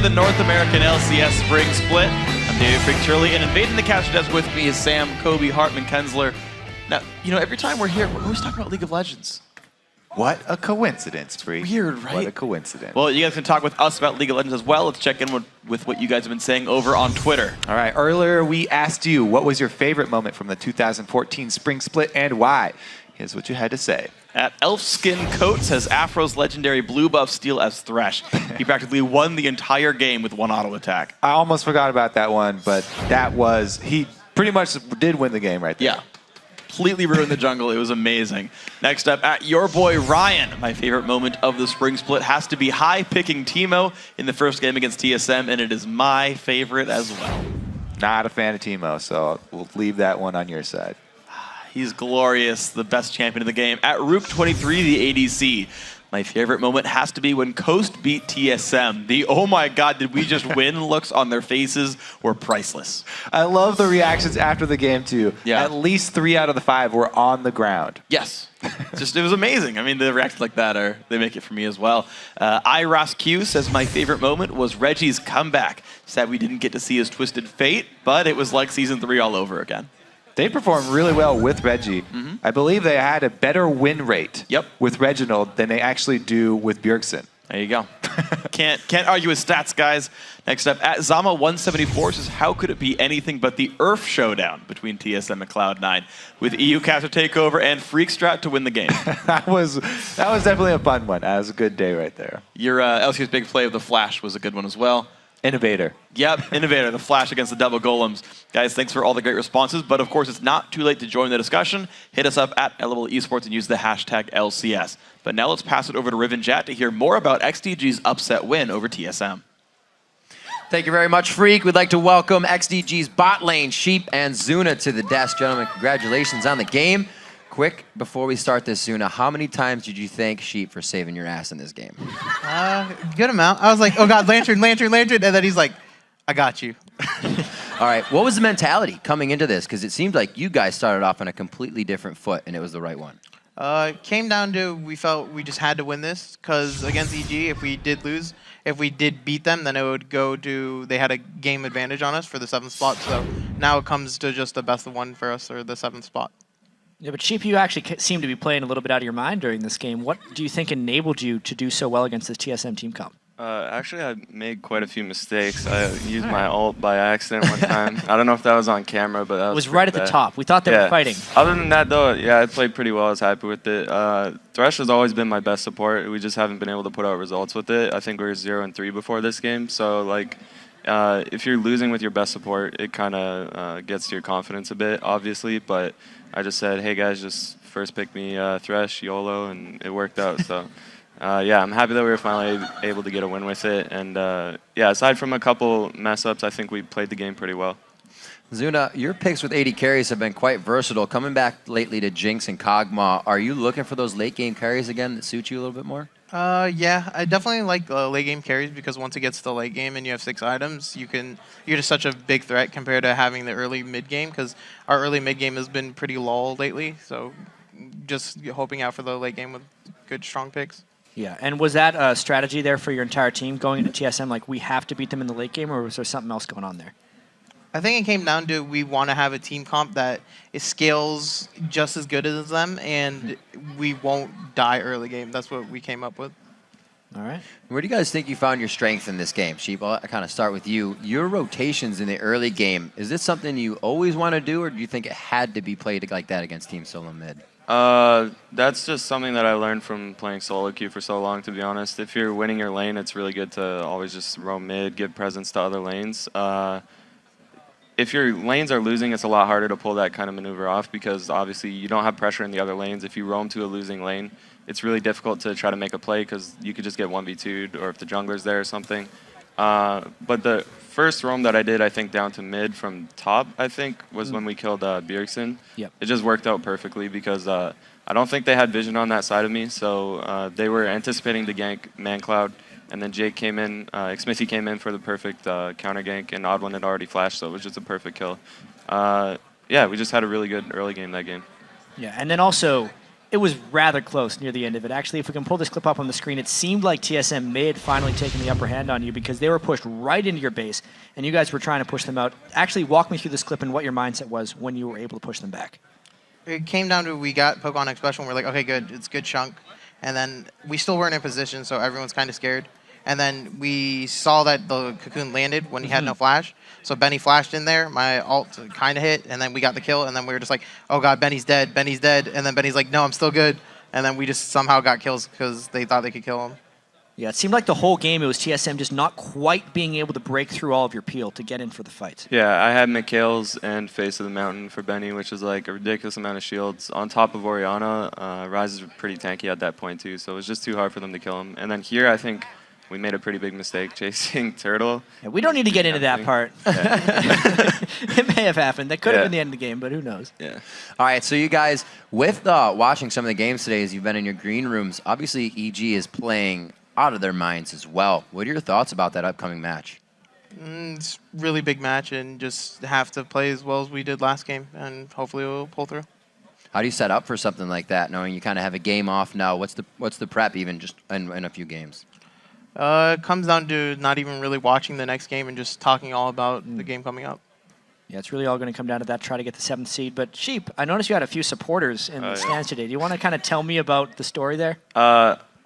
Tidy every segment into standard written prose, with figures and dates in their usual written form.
the North American LCS Spring Split. I'm David Frick-Turley, and invading the Castle Desk with me is Sam, Kobe, Hartman, Kensler. Now, you know, every time we're here, we're always talking about League of Legends. What a coincidence, Freak. Weird, right? What a coincidence. Well, you guys can talk with us about League of Legends as well. Let's check in with what you guys have been saying over on Twitter. All right, earlier we asked you, what was your favorite moment from the 2014 Spring Split and why? Here's what you had to say. At Elfskin Coat says Afro's legendary blue buff steal as Thresh. He practically won the entire game with one auto attack. I almost forgot about that one, but that was, he pretty much did win the game right there. Yeah. Completely ruined the jungle. It was amazing. Next up, at your boy Ryan, my favorite moment of the Spring Split has to be high picking Teemo in the first game against TSM, and it is my favorite as well. Not a fan of Teemo, so we'll leave that one on your side. He's glorious, the best champion in the game. At Rook23, the ADC. My favorite moment has to be when Coast beat TSM. The "oh my god, did we just win" looks on their faces were priceless. I love the reactions after the game, too. Yeah. At least 3 out of the 5 were on the ground. Yes. It was amazing. I mean, the reactions like that, they make it for me as well. IRasQ says, my favorite moment was Reggie's comeback. Sad we didn't get to see his twisted fate, but it was like Season 3 all over again. They performed really well with Reggie. I believe they had a better win rate with Reginald than they actually do with Bjergsen. There you go. Can't argue with stats, guys. Next up, at Zama174 says, how could it be anything but the Earth showdown between TSM and Cloud9 with EU Caster Takeover and Freak Strat to win the game? that was definitely a fun one. That was a good day right there. Your LCS big play of the Flash was a good one as well. Innovator. Yep, Innovator, the Flash against the Double Golems. Guys, thanks for all the great responses, but of course it's not too late to join the discussion. Hit us up at LOL Esports and use the hashtag LCS. But now let's pass it over to Riven Jat to hear more about XDG's upset win over TSM. Thank you very much, Freak. We'd like to welcome XDG's bot lane, Sheep and Zuna to the desk. Gentlemen, congratulations on the game. Quick, before we start this, Zuna, how many times did you thank Sheep for saving your ass in this game? Good amount. I was like, oh god, Lantern, Lantern, Lantern, and then he's like, I got you. All right, what was the mentality coming into this? Because it seemed like you guys started off on a completely different foot, and it was the right one. It came down to we felt we just had to win this, because against EG, if we did lose, if we did beat them, then it would go to, they had a game advantage on us for the 7th spot, so now it comes to just the best of one for us, or the 7th spot. Yeah, but Sheep, you actually seem to be playing a little bit out of your mind during this game. What do you think enabled you to do so well against this TSM team comp? Actually, I made quite a few mistakes. I used my ult by accident one time. I don't know if that was on camera, but that was right at the top. We thought they were fighting. Other than that, though, yeah, I played pretty well. I was happy with it. Thresh has always been my best support. We just haven't been able to put out results with it. I think we were 0-3 before this game. So, like, if you're losing with your best support, it kind of gets to your confidence a bit, obviously. But I just said, hey, guys, just first pick me Thresh, YOLO, and it worked out. So. Yeah, I'm happy that we were finally able to get a win with it. And yeah, aside from a couple mess-ups, I think we played the game pretty well. Zuna, your picks with 80 carries have been quite versatile. Coming back lately to Jinx and Kog'Maw, are you looking for those late-game carries again that suit you a little bit more? Yeah, I definitely like late-game carries because once it gets to the late game and you have 6 items, you're just such a big threat compared to having the early mid-game, because our early mid-game has been pretty lull lately. So just hoping out for the late game with good, strong picks. Yeah, and was that a strategy there for your entire team going into TSM, like we have to beat them in the late game, or was there something else going on there? I think it came down to we want to have a team comp that scales just as good as them, and we won't die early game. That's what we came up with. All right. Where do you guys think you found your strength in this game, Sheep? I'll kind of start with you. Your rotations in the early game, is this something you always want to do, or do you think it had to be played like that against Team Solo Mid? That's just something that I learned from playing solo queue for so long, to be honest. If you're winning your lane, it's really good to always just roam mid, give presence to other lanes. If your lanes are losing, it's a lot harder to pull that kind of maneuver off because obviously you don't have pressure in the other lanes. If you roam to a losing lane, it's really difficult to try to make a play because you could just get 1v2'd or if the jungler's there or something. But the first roam that I did, I think, down to mid from top, I think, was when we killed Bjergsen. Yep. It just worked out perfectly because I don't think they had vision on that side of me, so they were anticipating the gank ManCloud, and then Jake came in, Xmithy came in for the perfect counter gank, and Odd One had already flashed, so it was just a perfect kill. Yeah, we just had a really good early game that game. Yeah, and then also, it was rather close near the end of it. Actually, if we can pull this clip up on the screen, it seemed like TSM may had finally taken the upper hand on you because they were pushed right into your base, and you guys were trying to push them out. Actually, walk me through this clip and what your mindset was when you were able to push them back. It came down to we got Pokemon Expression. We're like, okay, good. It's good chunk. And then we still weren't in position, so everyone's kind of scared. And then we saw that the cocoon landed when he had no flash. So Benny flashed in there. My ult kind of hit, and then we got the kill. And then we were just like, oh, God, Benny's dead. Benny's dead. And then Benny's like, no, I'm still good. And then we just somehow got kills because they thought they could kill him. Yeah, it seemed like the whole game it was TSM just not quite being able to break through all of your peel to get in for the fight. Yeah, I had McHale's and Face of the Mountain for Benny, which is like a ridiculous amount of shields. On top of Orianna, Ryze is pretty tanky at that point too, so it was just too hard for them to kill him. And then here, I think we made a pretty big mistake chasing Turtle. Yeah, we don't need to get into that part. Yeah. It may have happened. That could have been the end of the game, but who knows? Yeah. All right, so you guys, with watching some of the games today as you've been in your green rooms, obviously EG is playing out of their minds as well. What are your thoughts about that upcoming match? It's a really big match, and just have to play as well as we did last game, and hopefully we'll pull through. How do you set up for something like that, knowing you kind of have a game off now? What's the prep even just in a few games? It comes down to not even really watching the next game and just talking all about the game coming up. Yeah, it's really all going to come down to that, try to get the 7th seed. But Sheep, I noticed you had a few supporters in the stands today. Do you want to kind of tell me about the story there?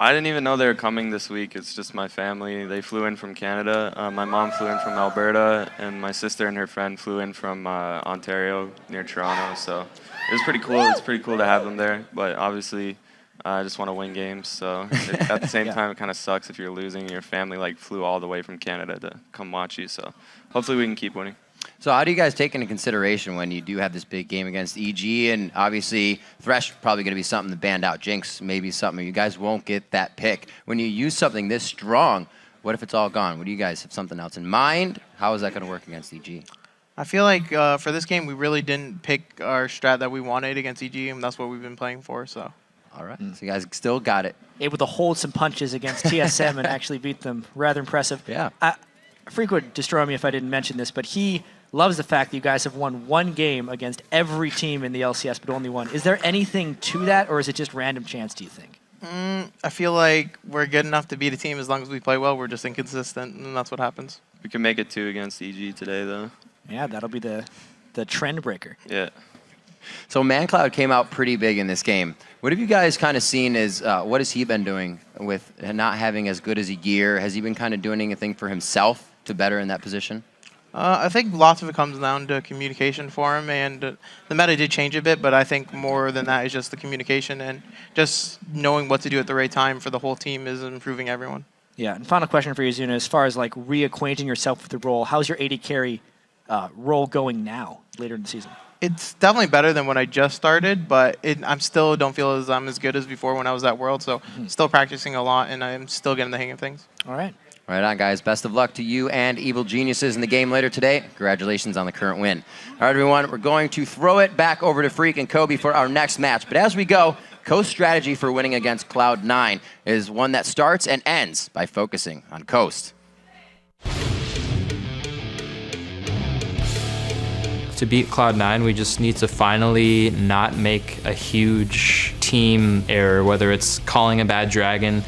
I didn't even know they were coming this week. It's just my family. They flew in from Canada. My mom flew in from Alberta, and my sister and her friend flew in from Ontario near Toronto. So it was pretty cool. It's pretty cool to have them there. But obviously, I just want to win games. So at the same time, it kind of sucks if you're losing. Your family like flew all the way from Canada to come watch you. So hopefully we can keep winning. So how do you guys take into consideration when you do have this big game against EG? And obviously, Thresh probably going to be something to band out. Jinx maybe something. You guys won't get that pick. When you use something this strong, what if it's all gone? What do you guys have something else in mind? How is that going to work against EG? I feel like for this game, we really didn't pick our strat that we wanted against EG, and that's what we've been playing for. So. All right. So you guys still got it. Able to hold some punches against TSM and actually beat them. Rather impressive. Yeah. Freak would destroy me if I didn't mention this, but he loves the fact that you guys have won one game against every team in the LCS, but only one. Is there anything to that, or is it just random chance, do you think? I feel like we're good enough to beat a team as long as we play well. We're just inconsistent, and that's what happens. We can make it 2 against EG today, though. Yeah, that'll be the trend breaker. Yeah. So ManCloud came out pretty big in this game. What have you guys kind of seen as, what has he been doing with not having as good as a gear? Has he been kind of doing anything for himself to better in that position? I think lots of it comes down to communication for him, and the meta did change a bit, but I think more than that is just the communication and just knowing what to do at the right time for the whole team is improving everyone. Yeah, and final question for you, Zuna, as far as like reacquainting yourself with the role, how's your AD carry role going now, later in the season? It's definitely better than when I just started, but I'm still don't feel as I'm as good as before when I was at World, so still practicing a lot, and I'm still getting the hang of things. All right. Right on, guys. Best of luck to you and Evil Geniuses in the game later today. Congratulations on the current win. All right, everyone, we're going to throw it back over to Freak and Kobe for our next match. But as we go, Coast's strategy for winning against Cloud9 is one that starts and ends by focusing on Coast. To beat Cloud9, we just need to finally not make a huge team error, whether it's calling a bad dragon,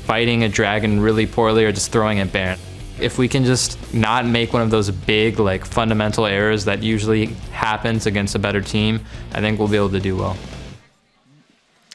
fighting a dragon really poorly, or just throwing it Baron. If we can just not make one of those big, like, fundamental errors that usually happens against a better team, I think we'll be able to do well.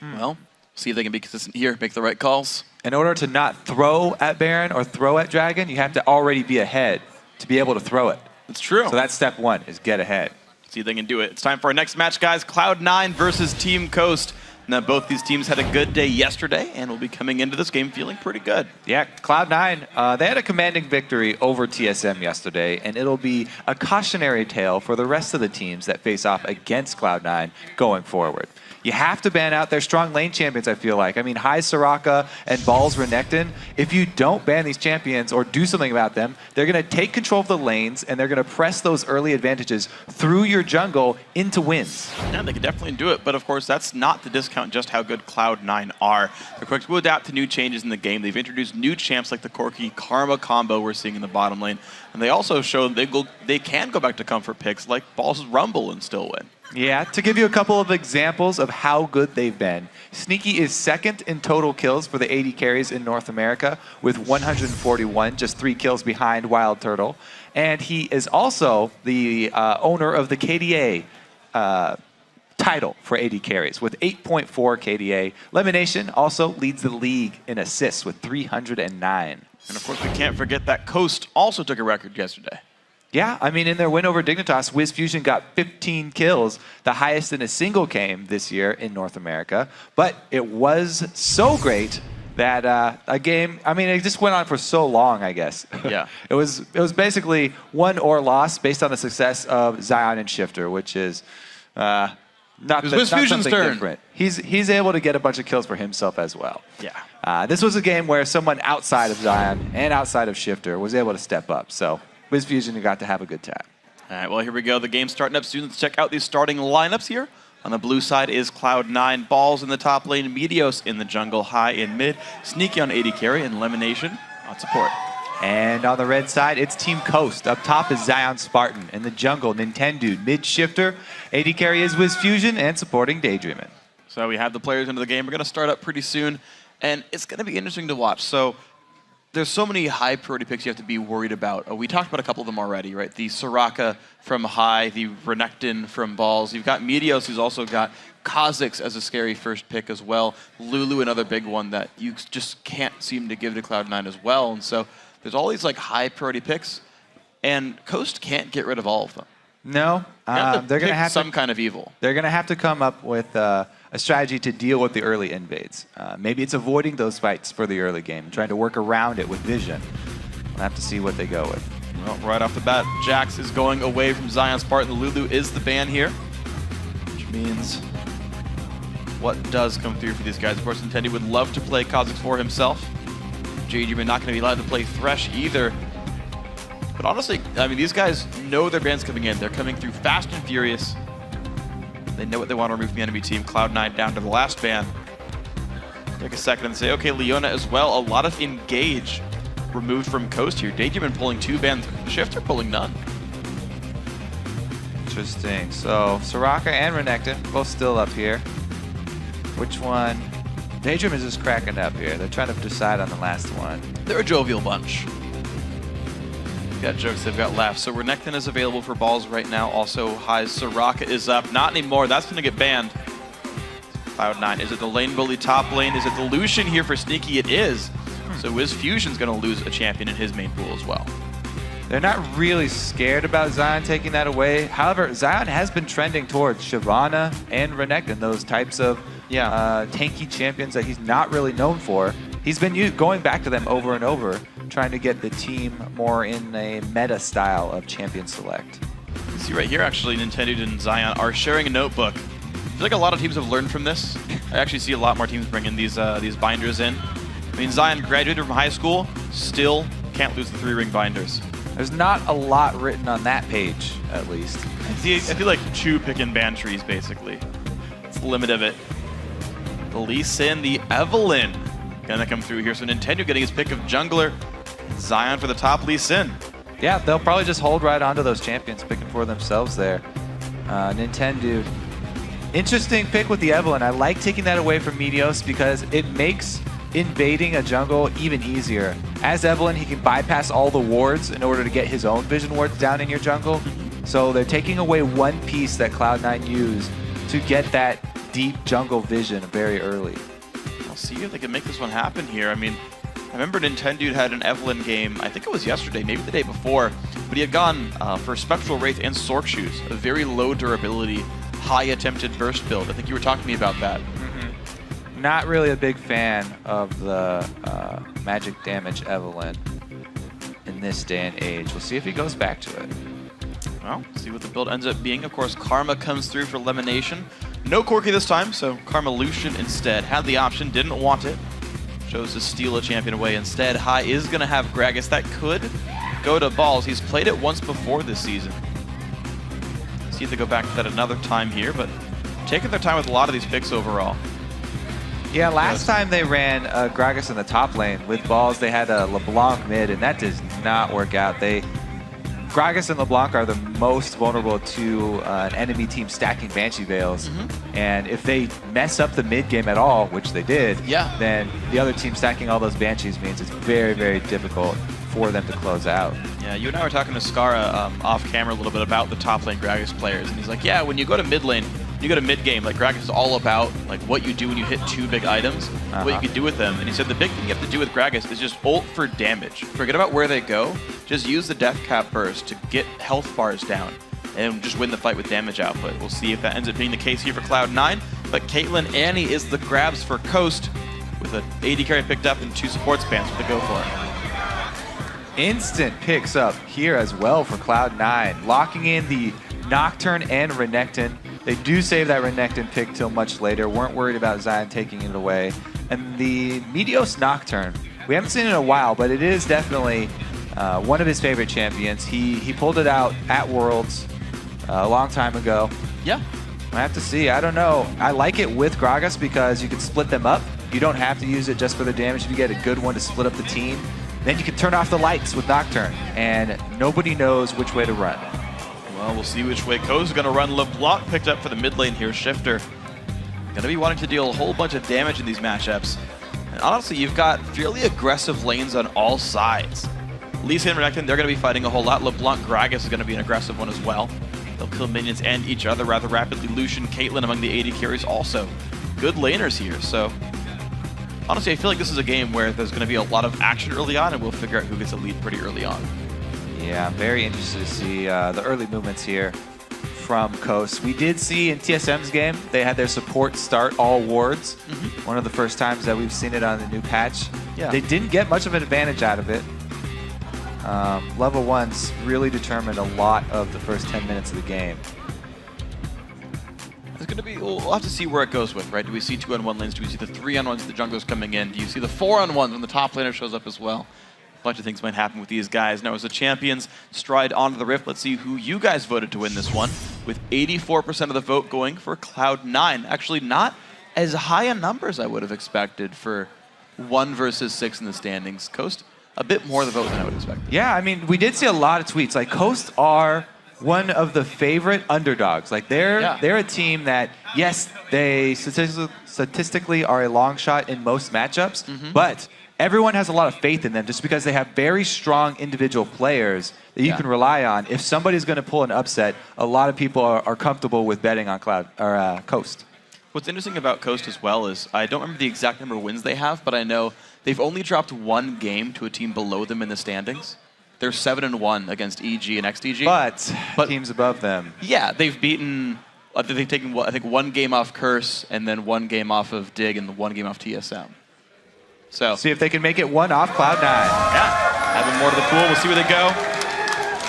Well, see if they can be consistent here, make the right calls. In order to not throw at Baron or throw at Dragon, you have to already be ahead to be able to throw it. That's true. So that's step one, is get ahead. See if they can do it. It's time for our next match, guys. Cloud9 versus Team Coast. Now, both these teams had a good day yesterday and will be coming into this game feeling pretty good. Yeah, Cloud9, they had a commanding victory over TSM yesterday, and it'll be a cautionary tale for the rest of the teams that face off against Cloud9 going forward. You have to ban out their strong lane champions, I feel like. I mean, High Soraka and Balls Renekton, if you don't ban these champions or do something about them, they're going to take control of the lanes, and they're going to press those early advantages through your jungle into wins. Yeah, they can definitely do it, but of course, that's not to discount just how good Cloud9 are. They're quick to adapt to new changes in the game. They've introduced new champs like the Corki Karma combo we're seeing in the bottom lane, and they also show they can go back to comfort picks like Balls' Rumble and still win. Yeah, to give you a couple of examples of how good they've been, Sneaky is second in total kills for the AD carries in North America with 141, just 3 kills behind Wild Turtle. And he is also the owner of the KDA title for AD carries with 8.4 KDA. LemonNation also leads the league in assists with 309. And of course, we can't forget that Coast also took a record yesterday. Yeah, I mean, in their win over Dignitas, WizFujiiN got 15 kills, the highest in a single game this year in North America. But it was so great that a game, I mean, it just went on for so long, I guess. Yeah. It was basically won or lost based on the success of Zion and Shiptur, which is not WizFujiiN's something turn. different. He's able to get a bunch of kills for himself as well. Yeah. This was a game where someone outside of Zion and outside of Shiptur was able to step up. So WizFujiiN got to have a good time. All right, well, here we go. The game's starting up soon. Let's check out these starting lineups here. On the blue side is Cloud9, Balls in the top lane, Meteos in the jungle, High in mid, Sneaky on AD carry, and LemonNation on support. And on the red side, it's Team Coast. Up top is ZionSpartan. In the jungle, Nintendude, mid Shiptur. AD carry is WizFujiiN and supporting Daydreamin. So we have the players into the game. We're going to start up pretty soon, and it's going to be interesting to watch. So there's so many high priority picks you have to be worried about. We talked about a couple of them already, right? The Soraka from High, the Renekton from Balls. You've got Meteos, who's also got Kha'Zix as a scary first pick as well. Lulu, another big one that you just can't seem to give to Cloud9 as well. And so there's all these like high priority picks, and Coast can't get rid of all of them. No, They're going to have some kind of evil. They're going to have to come up with a strategy to deal with the early invades. Maybe it's avoiding those fights for the early game, trying to work around it with vision. We'll have to see what they go with. Well, right off the bat, Jax is going away from ZionSpartan. Lulu is the ban here, which means what does come through for these guys? Of course, Nintendo would love to play Kha'Zix for himself. Daydreamin not going to be allowed to play Thresh either. But honestly, I mean, these guys know their ban's coming in. They're coming through fast and furious. They know what they want to remove from the enemy team. Cloud9 down to the last ban. Take a second and say, okay, Leona as well. A lot of engage removed from Coast here. Daydreamin pulling 2 bans. Shifter pulling none. Interesting. So Soraka and Renekton both still up here. Which one? Daydreamin is just cracking up here. They're trying to decide on the last one. They're a jovial bunch. They've got jokes, they've got laughs. So Renekton is available for Balls right now. Also, High Soraka is up. Not anymore. That's going to get banned. Cloud9. Is it the lane bully top lane? Is it the Lucian here for Sneaky? It is. So WizFujiiN's going to lose a champion in his main pool as well. They're not really scared about Zion taking that away. However, Zion has been trending towards Shyvana and Renekton, those types of tanky champions that he's not really known for. He's been going back to them over and over, trying to get the team more in a meta style of champion select. You see right here, actually, Nintendo and Zion are sharing a notebook. I feel like a lot of teams have learned from this. I actually see a lot more teams bringing these binders in. I mean, Zion graduated from high school, still can't lose the 3-ring binders. There's not a lot written on that page, at least. I feel like 2 pick and ban trees, basically. That's the limit of it. The Lee Sin, the Evelynn, gonna come through here. So Nintendo getting his pick of jungler. Zion for the top Lee Sin. Yeah, they'll probably just hold right onto those champions, picking for themselves there. Nintendo, interesting pick with the Evelynn. I like taking that away from Meteos because it makes invading a jungle even easier. As Evelynn, he can bypass all the wards in order to get his own vision wards down in your jungle. So they're taking away one piece that Cloud9 used to get that deep jungle vision very early. I'll see if they can make this one happen here. I mean, I remember Nintendude had an Evelynn game, I think it was yesterday, maybe the day before, but he had gone for Spectral Wraith and Sork Shoes, a very low durability, high attempted burst build. I think you were talking to me about that. Not really a big fan of the magic damage Evelynn in this day and age. We'll see if he goes back to it. Well, see what the build ends up being. Of course, Karma comes through for LemonNation. No Corki this time, so Karma Lucian instead. Had the option, didn't want it. Chose to steal a champion away instead. High is going to have Gragas. That could go to Balls. He's played it once before this season. See if they go back to that another time here, but taking their time with a lot of these picks overall. Yeah, last time they ran Gragas in the top lane with Balls, they had a LeBlanc mid, and that does not work out. They Gragas and LeBlanc are the most vulnerable to an enemy team stacking Banshee Veils. And if they mess up the mid game at all, which they did, then the other team stacking all those Banshees means it's very, very difficult for them to close out. Yeah, you and I were talking to Skara off camera a little bit about the top lane Gragas players, and he's like, yeah, when you go to mid lane, you go to mid game, like Gragas is all about like what you do when you hit 2 big items, what you can do with them. And he said the big thing you have to do with Gragas is just ult for damage. Forget about where they go, just use the death cap burst to get health bars down and just win the fight with damage output. We'll see if that ends up being the case here for Cloud9, but Caitlyn Annie is the grabs for Coast with an AD carry picked up and 2 support spams with the go for it. Instant picks up here as well for Cloud9, locking in the Nocturne and Renekton. They do save that Renekton pick till much later, weren't worried about Zion taking it away. And the Meteos Nocturne, we haven't seen it in a while, but it is definitely one of his favorite champions. He pulled it out at Worlds a long time ago. Yeah. I have to see, I don't know. I like it with Gragas because you can split them up. You don't have to use it just for the damage. If you get a good one to split up the team, then you can turn off the lights with Nocturne, and nobody knows which way to run. Well, we'll see which way Coast is going to run. LeBlanc picked up for the mid lane here. Shiptur going to be wanting to deal a whole bunch of damage in these matchups. And honestly, you've got fairly aggressive lanes on all sides. Lucian and Renekton, they're going to be fighting a whole lot. LeBlanc Gragas is going to be an aggressive one as well. They'll kill minions and each other rather rapidly. Lucian, Caitlyn among the AD carries also. Good laners here, so honestly, I feel like this is a game where there's going to be a lot of action early on, and we'll figure out who gets a lead pretty early on. Yeah, I'm very interested to see the early movements here from Coast. We did see in TSM's game, they had their support start all wards. One of the first times that we've seen it on the new patch. Yeah. They didn't get much of an advantage out of it. Level 1's really determined a lot of the first 10 minutes of the game. It's going to be, we'll have to see where it goes with, right? Do we see 2-on-1 lanes? Do we see the 3-on-1s with the junglers coming in? Do you see the 4-on-1s when the top laner shows up as well? A bunch of things might happen with these guys. Now, as the champions stride onto the Rift, let's see who you guys voted to win this one, with 84% of the vote going for Cloud9. Actually, not as high a number as I would have expected for 1 versus 6 in the standings. Coast, a bit more of the vote than I would have expected. Yeah, I mean, we did see a lot of tweets. Like, Coast are one of the favorite underdogs. Like, they're a team that, yes, they statistically are a long shot in most matchups, but everyone has a lot of faith in them just because they have very strong individual players that you can rely on. If somebody's going to pull an upset, a lot of people are comfortable with betting on Coast. What's interesting about Coast as well is, I don't remember the exact number of wins they have, but I know they've only dropped 1 game to a team below them in the standings. They're 7-1 against EG and XDG. But teams above them. Yeah, they've beaten, they've taken, I think, 1 game off Curse, and then 1 game off of Dig, and 1 game off TSM. So see if they can make it 1 off Cloud9. Yeah, add more to the pool. We'll see where they go.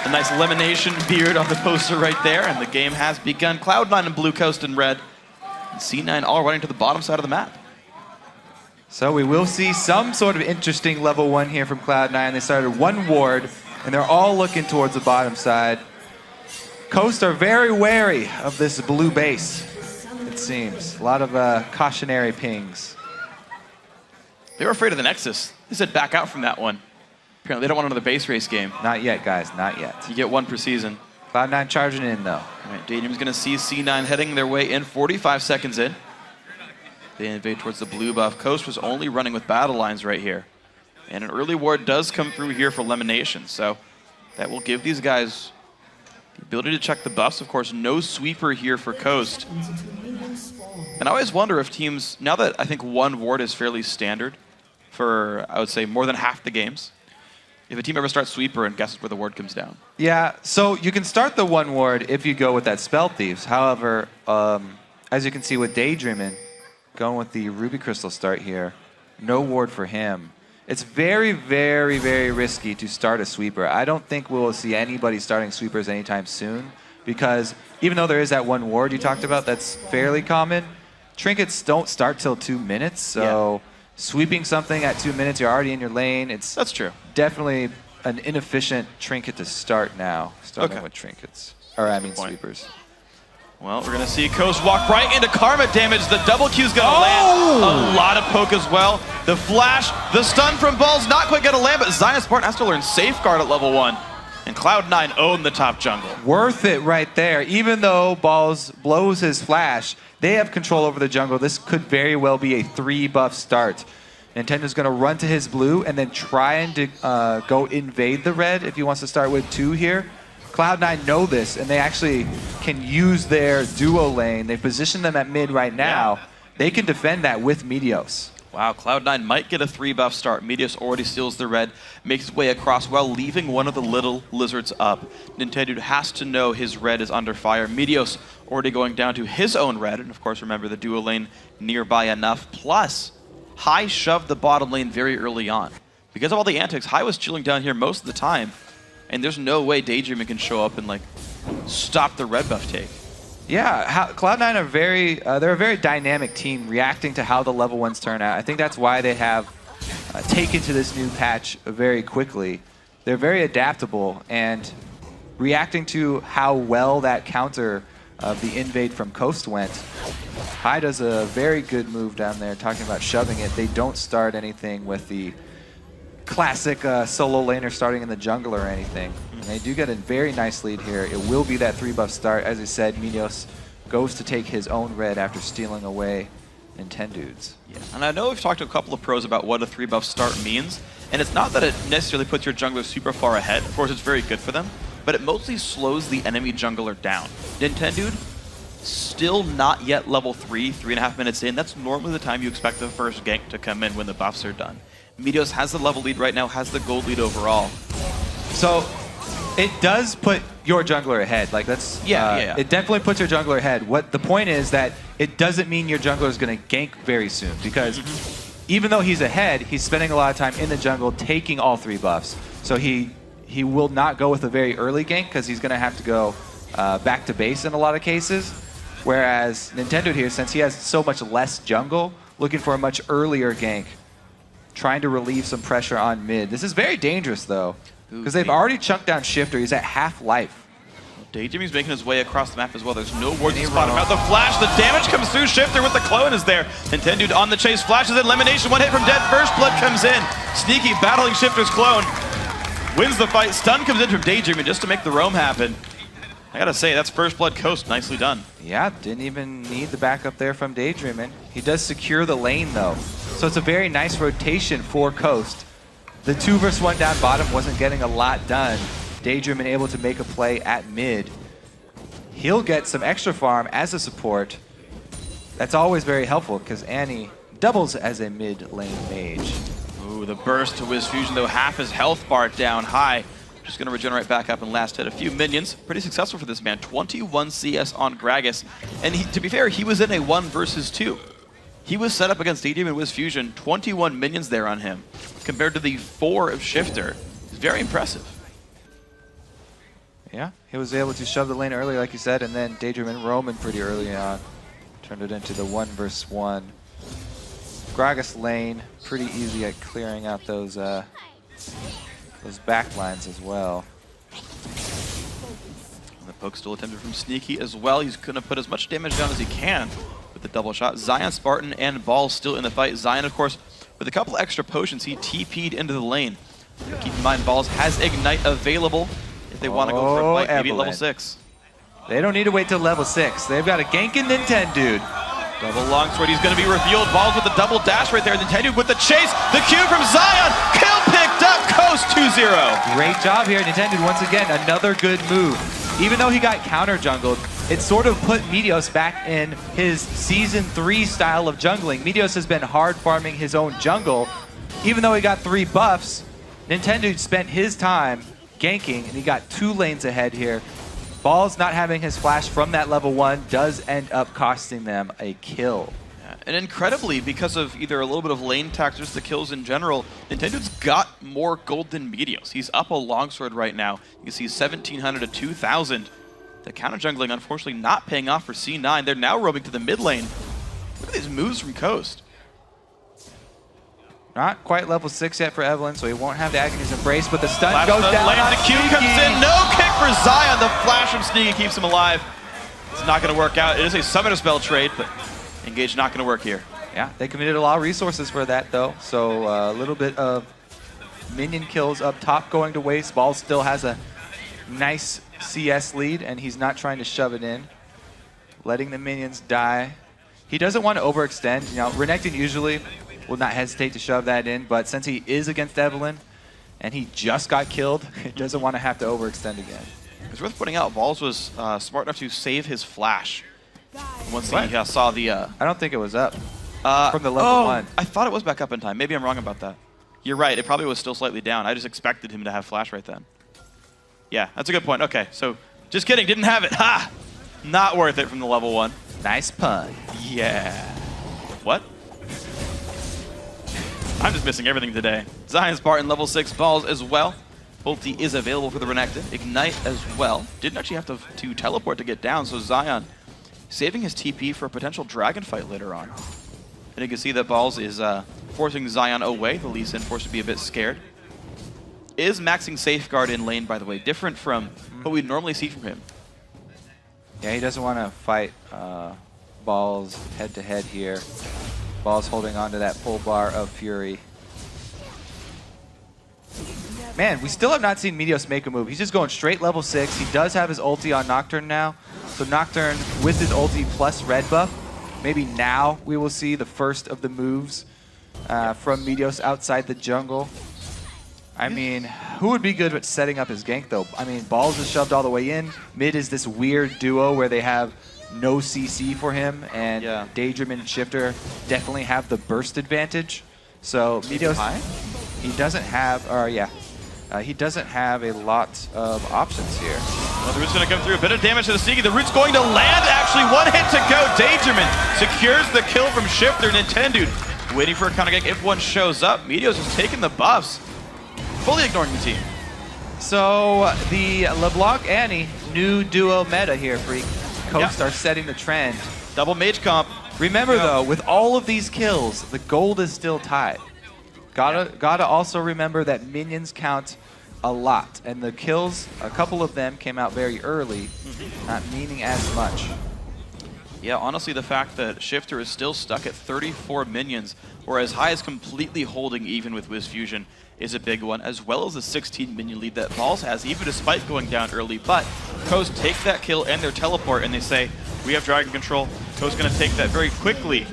A nice LemonNation beard on the poster right there, and the game has begun. Cloud9 in blue, Coast in red. And C9 all running to the bottom side of the map. So we will see some sort of interesting level 1 here from Cloud9. They started 1 ward, and they're all looking towards the bottom side. Coast are very wary of this blue base, it seems. A lot of cautionary pings. They were afraid of the Nexus. They said back out from that one. Apparently they don't want another base race game. Not yet, guys, not yet. You get 1 per season. Cloud9 charging in, though. All right, Daydreamin's going to see C9 heading their way in, 45 seconds in. They invade towards the blue buff. Coast was only running with battle lines right here. And an early ward does come through here for LemonNation, so that will give these guys the ability to check the buffs. Of course, no sweeper here for Coast. And I always wonder if teams, now that I think 1 ward is fairly standard for, I would say, more than half the games, if a team ever starts sweeper and guesses where the ward comes down. Yeah, so you can start the 1 ward if you go with that Spell Thieves. However, as you can see with Daydreamin, going with the Ruby Crystal start here, no ward for him. It's very, very, very risky to start a sweeper. I don't think we'll see anybody starting sweepers anytime soon, because even though there is that 1 ward you talked about that's fairly common, trinkets don't start till 2 minutes, so sweeping something at 2 minutes, you're already in your lane. That's true. Definitely an inefficient trinket to start now, starting with trinkets. Or I mean sweepers. Well, we're going to see Coast walk right into Karma damage. The double Q's going to land. A lot of poke as well. The flash, the stun from Balls, not quite going to land, but ZionSpartan has to learn Safeguard at level 1. And Cloud9 own the top jungle. Worth it right there. Even though Balls blows his flash, they have control over the jungle. This could very well be a 3-buff start. Nintendo's going to run to his blue and then try and go invade the red if he wants to start with 2 here. Cloud9 know this, and they actually can use their duo lane. They position them at mid right now. Yeah. They can defend that with Meteos. Wow, Cloud9 might get a 3-buff start. Meteos already steals the red, makes his way across while leaving one of the little lizards up. Nintendude has to know his red is under fire. Meteos already going down to his own red, and of course remember the duo lane nearby enough. Plus, Hai shoved the bottom lane very early on. Because of all the antics, Hai was chilling down here most of the time, and there's no way Daydreamin can show up and like stop the red buff take. Yeah, Cloud9 are they're a very dynamic team, reacting to how the level 1s turn out. I think that's why they have taken to this new patch very quickly. They're very adaptable and reacting to how well that counter of the invade from Coast went. Hai does a very good move down there, talking about shoving it. They don't start anything with the classic solo laner starting in the jungle or anything. And they do get a very nice lead here. It will be that 3-buff start. As I said, Meteos goes to take his own red after stealing away Nintendude's. Yeah, and I know we've talked to a couple of pros about what a 3-buff start means, and it's not that it necessarily puts your jungler super far ahead. Of course, it's very good for them, but it mostly slows the enemy jungler down. Nintendude, still not yet level 3, 3.5 minutes in. That's normally the time you expect the first gank to come in when the buffs are done. Meteos has the level lead right now, has the gold lead overall. So it does put your jungler ahead. Like that's yeah. It definitely puts your jungler ahead. What the point is that it doesn't mean your jungler is going to gank very soon, because even though he's ahead, he's spending a lot of time in the jungle taking all 3 buffs. So he will not go with a very early gank because he's going to have to go back to base in a lot of cases. Whereas Nintendo here, since he has so much less jungle, looking for a much earlier gank, trying to relieve some pressure on mid. This is very dangerous though, because they've already chunked down Shiptur. He's at half life. Daydreamin's making his way across the map as well. There's no wards to spot him out. The flash, the damage comes through. Shiptur with the clone is there. Nintendude on the chase, flashes in. LemonNation, 1 hit from dead. First blood comes in. Sneaky battling Shiptur's clone. Wins the fight. Stun comes in from Daydreamin just to make the roam happen. I gotta say, that's first blood Coast. Nicely done. Yeah, didn't even need the backup there from Daydreamin. He does secure the lane though. So it's a very nice rotation for Coast. The 2 versus 1 down bottom wasn't getting a lot done. Daydreamin able to make a play at mid. He'll get some extra farm as a support. That's always very helpful because Annie doubles as a mid lane mage. Ooh, the burst to WizFujiiN though, half his health bar down. High. Just going to regenerate back up and last hit a few minions. Pretty successful for this man. 21 CS on Gragas. And to be fair, he was in a 1 versus 2. He was set up against Daydreamin and WizFujiiN. 21 minions there on him compared to the 4 of Shiptur. It's very impressive. Yeah, he was able to shove the lane early, like you said, and then Daydreamin roaming pretty early on. Turned it into the 1 versus 1. Gragas lane, pretty easy at clearing out those back lines as well. And the poke still attempted from Sneaky as well. He's going to put as much damage down as he can with the double shot. ZionSpartan and Ball still in the fight. Zion, of course, with a couple extra potions, he TP'd into the lane. But keep in mind, Balls has Ignite available if they want to go for a fight, maybe at level 6. They don't need to wait till level 6. They've got a gank in Nintendude. Double longsword, he's going to be revealed. Balls with the double dash right there. Nintendude with the chase. The Q from Zion. Kill picked up. Coast 2-0. Great job here, Nintendude. Once again, another good move. Even though he got counter jungled, it sort of put Meteos back in his Season 3 style of jungling. Meteos has been hard farming his own jungle. Even though he got 3 buffs, Nintendude spent his time ganking, and he got 2 lanes ahead here. Balls not having his flash from that level 1 does end up costing them a kill. Yeah, and incredibly, because of either a little bit of lane tax, just the kills in general, Nintendude's got more gold than Meteos. He's up a longsword right now. You can see 1,700 to 2,000. The counter jungling, unfortunately, not paying off for C9. They're now roaming to the mid lane. Look at these moves from Coast. Not quite level 6 yet for Evelynn, so he won't have the Atkins embrace, but the stun Flash goes stun down. lands, the Q comes in, no kick for Zion. The flash from Sneaky keeps him alive. It's not going to work out. It is a summoner spell trade, but engage not going to work here. Yeah, they committed a lot of resources for that though, so a little bit of minion kills up top going to waste. Ball still has a nice CS lead, and he's not trying to shove it in. Letting the minions die. He doesn't want to overextend. You know, Renekton usually will not hesitate to shove that in, but since he is against Evelynn, and he just got killed, he doesn't want to have to overextend again. It's worth pointing out, Balls was smart enough to save his flash once he saw the... I don't think it was up from the level 1. I thought it was back up in time. Maybe I'm wrong about that. You're right. It probably was still slightly down. I just expected him to have flash right then. Yeah, that's a good point. Okay, so just kidding. Didn't have it. Ha! Not worth it from the level 1. Nice pun. Yeah. What? I'm just missing everything today. ZionSpartan level 6 Balls as well. Ulti is available for the Renekton. Ignite as well. Didn't actually have to teleport to get down, so Zion saving his TP for a potential dragon fight later on. And you can see that Balls is forcing Zion away. The Lee Sin forced to be a bit scared. Is maxing Safeguard in lane, by the way, different from what we normally see from him. Yeah, he doesn't want to fight Balls head-to-head here. Balls holding on to that full bar of Fury. Man, we still have not seen Meteos make a move. He's just going straight level 6. He does have his ulti on Nocturne now. So Nocturne with his ulti plus red buff. Maybe now we will see the first of the moves from Meteos outside the jungle. I mean, who would be good at setting up his gank, though? I mean, Balls is shoved all the way in. Mid is this weird duo where they have no CC for him, and Daydreamin and Shiptur definitely have the burst advantage. So Meteos, he doesn't have, he doesn't have a lot of options here. Well, the root's going to come through. A bit of damage to the Sneaky. The root's going to land. Actually, one hit to go. Daydreamin secures the kill from Shiptur. Nintendude waiting for a counter gank if one shows up. Meteos is taking the buffs, fully ignoring the team. So the LeBlanc Annie new duo meta here, Freak. Coast are setting the trend. Double mage comp. Remember though, with all of these kills, the gold is still tied. Gotta also remember that minions count a lot, and the kills, a couple of them came out very early, not meaning as much. Yeah, honestly, the fact that Shiptur is still stuck at 34 minions, or as high as completely holding even with WizFujiiN, is a big one, as well as the 16 minion lead that Balls has, even despite going down early. But Coast take that kill and their teleport, and they say, we have dragon control. Coast's going to take that very quickly.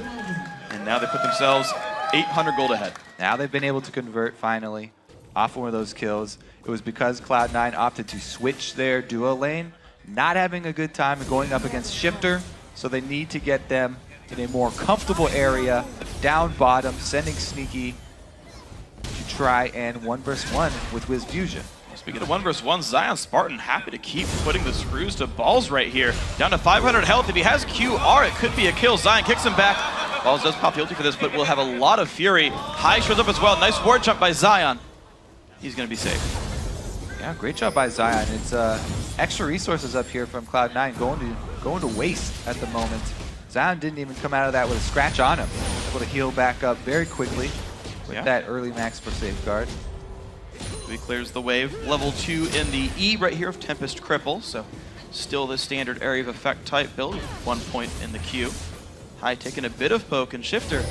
And now they put themselves 800 gold ahead. Now they've been able to convert, finally, off one of those kills. It was because Cloud9 opted to switch their duo lane, not having a good time going up against Shiptur, so they need to get them in a more comfortable area, down bottom, sending Sneaky to try and 1 versus 1 with WizFujiiN. Speaking of 1 versus 1, ZionSpartan happy to keep putting the screws to Balls right here. Down to 500 health. If he has QR, it could be a kill. Zion kicks him back. Balls does pop the ulti for this, but will have a lot of fury. High shows up as well. Nice ward jump by Zion. He's going to be safe. Yeah, great job by Zion. It's extra resources up here from Cloud9 going to waste at the moment. Zion didn't even come out of that with a scratch on him. Able to heal back up very quickly with that early max for Safeguard. He clears the wave. Level 2 in the E right here of Tempest Cripple, so still the standard area of effect type build. 1 point in the queue. High taking a bit of poke, and Shiptur,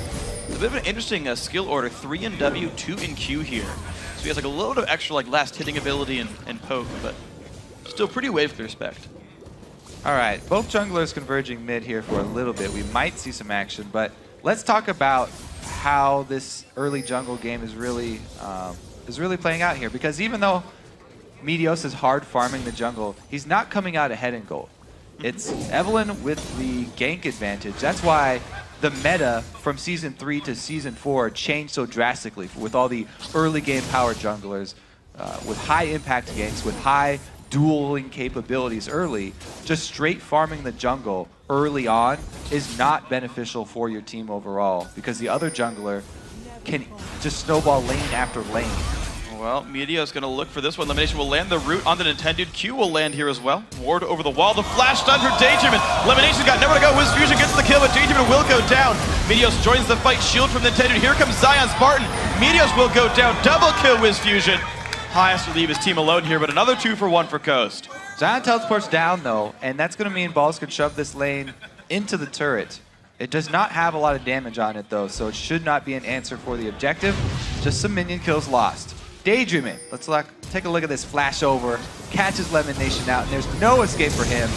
a bit of an interesting skill order. 3 in W, 2 in Q here. So he has like a load of extra like last hitting ability and poke, but still pretty wave clear respect. All right, both junglers converging mid here for a little bit. We might see some action, but let's talk about how this early jungle game is really playing out here. Because even though Meteos is hard farming the jungle, he's not coming out ahead in gold. It's Evelynn with the gank advantage. That's why the meta from Season 3 to Season 4 changed so drastically with all the early game power junglers with high impact ganks, with high dueling capabilities early. Just straight farming the jungle early on is not beneficial for your team overall, because the other jungler can just snowball lane after lane. Well, Meteos going to look for this one. LemonNation will land the root on the Nintendude. Q will land here as well. Ward over the wall. The flash stun for Daydreamin. LemonNation's got nowhere to go. WizFujiiN gets the kill, but Daydreamin will go down. Meteos joins the fight. Shield from Nintendude. Here comes ZionSpartan. Meteos will go down. Double kill WizFujiiN. High has to leave his team alone here, but another 2 for 1 for Coast. Zion teleports down though, and that's going to mean Balls can shove this lane into the turret. It does not have a lot of damage on it though, so it should not be an answer for the objective. Just some minion kills lost. Daydreamin, take a look at this flash over, catches LemonNation out, and there's no escape for him.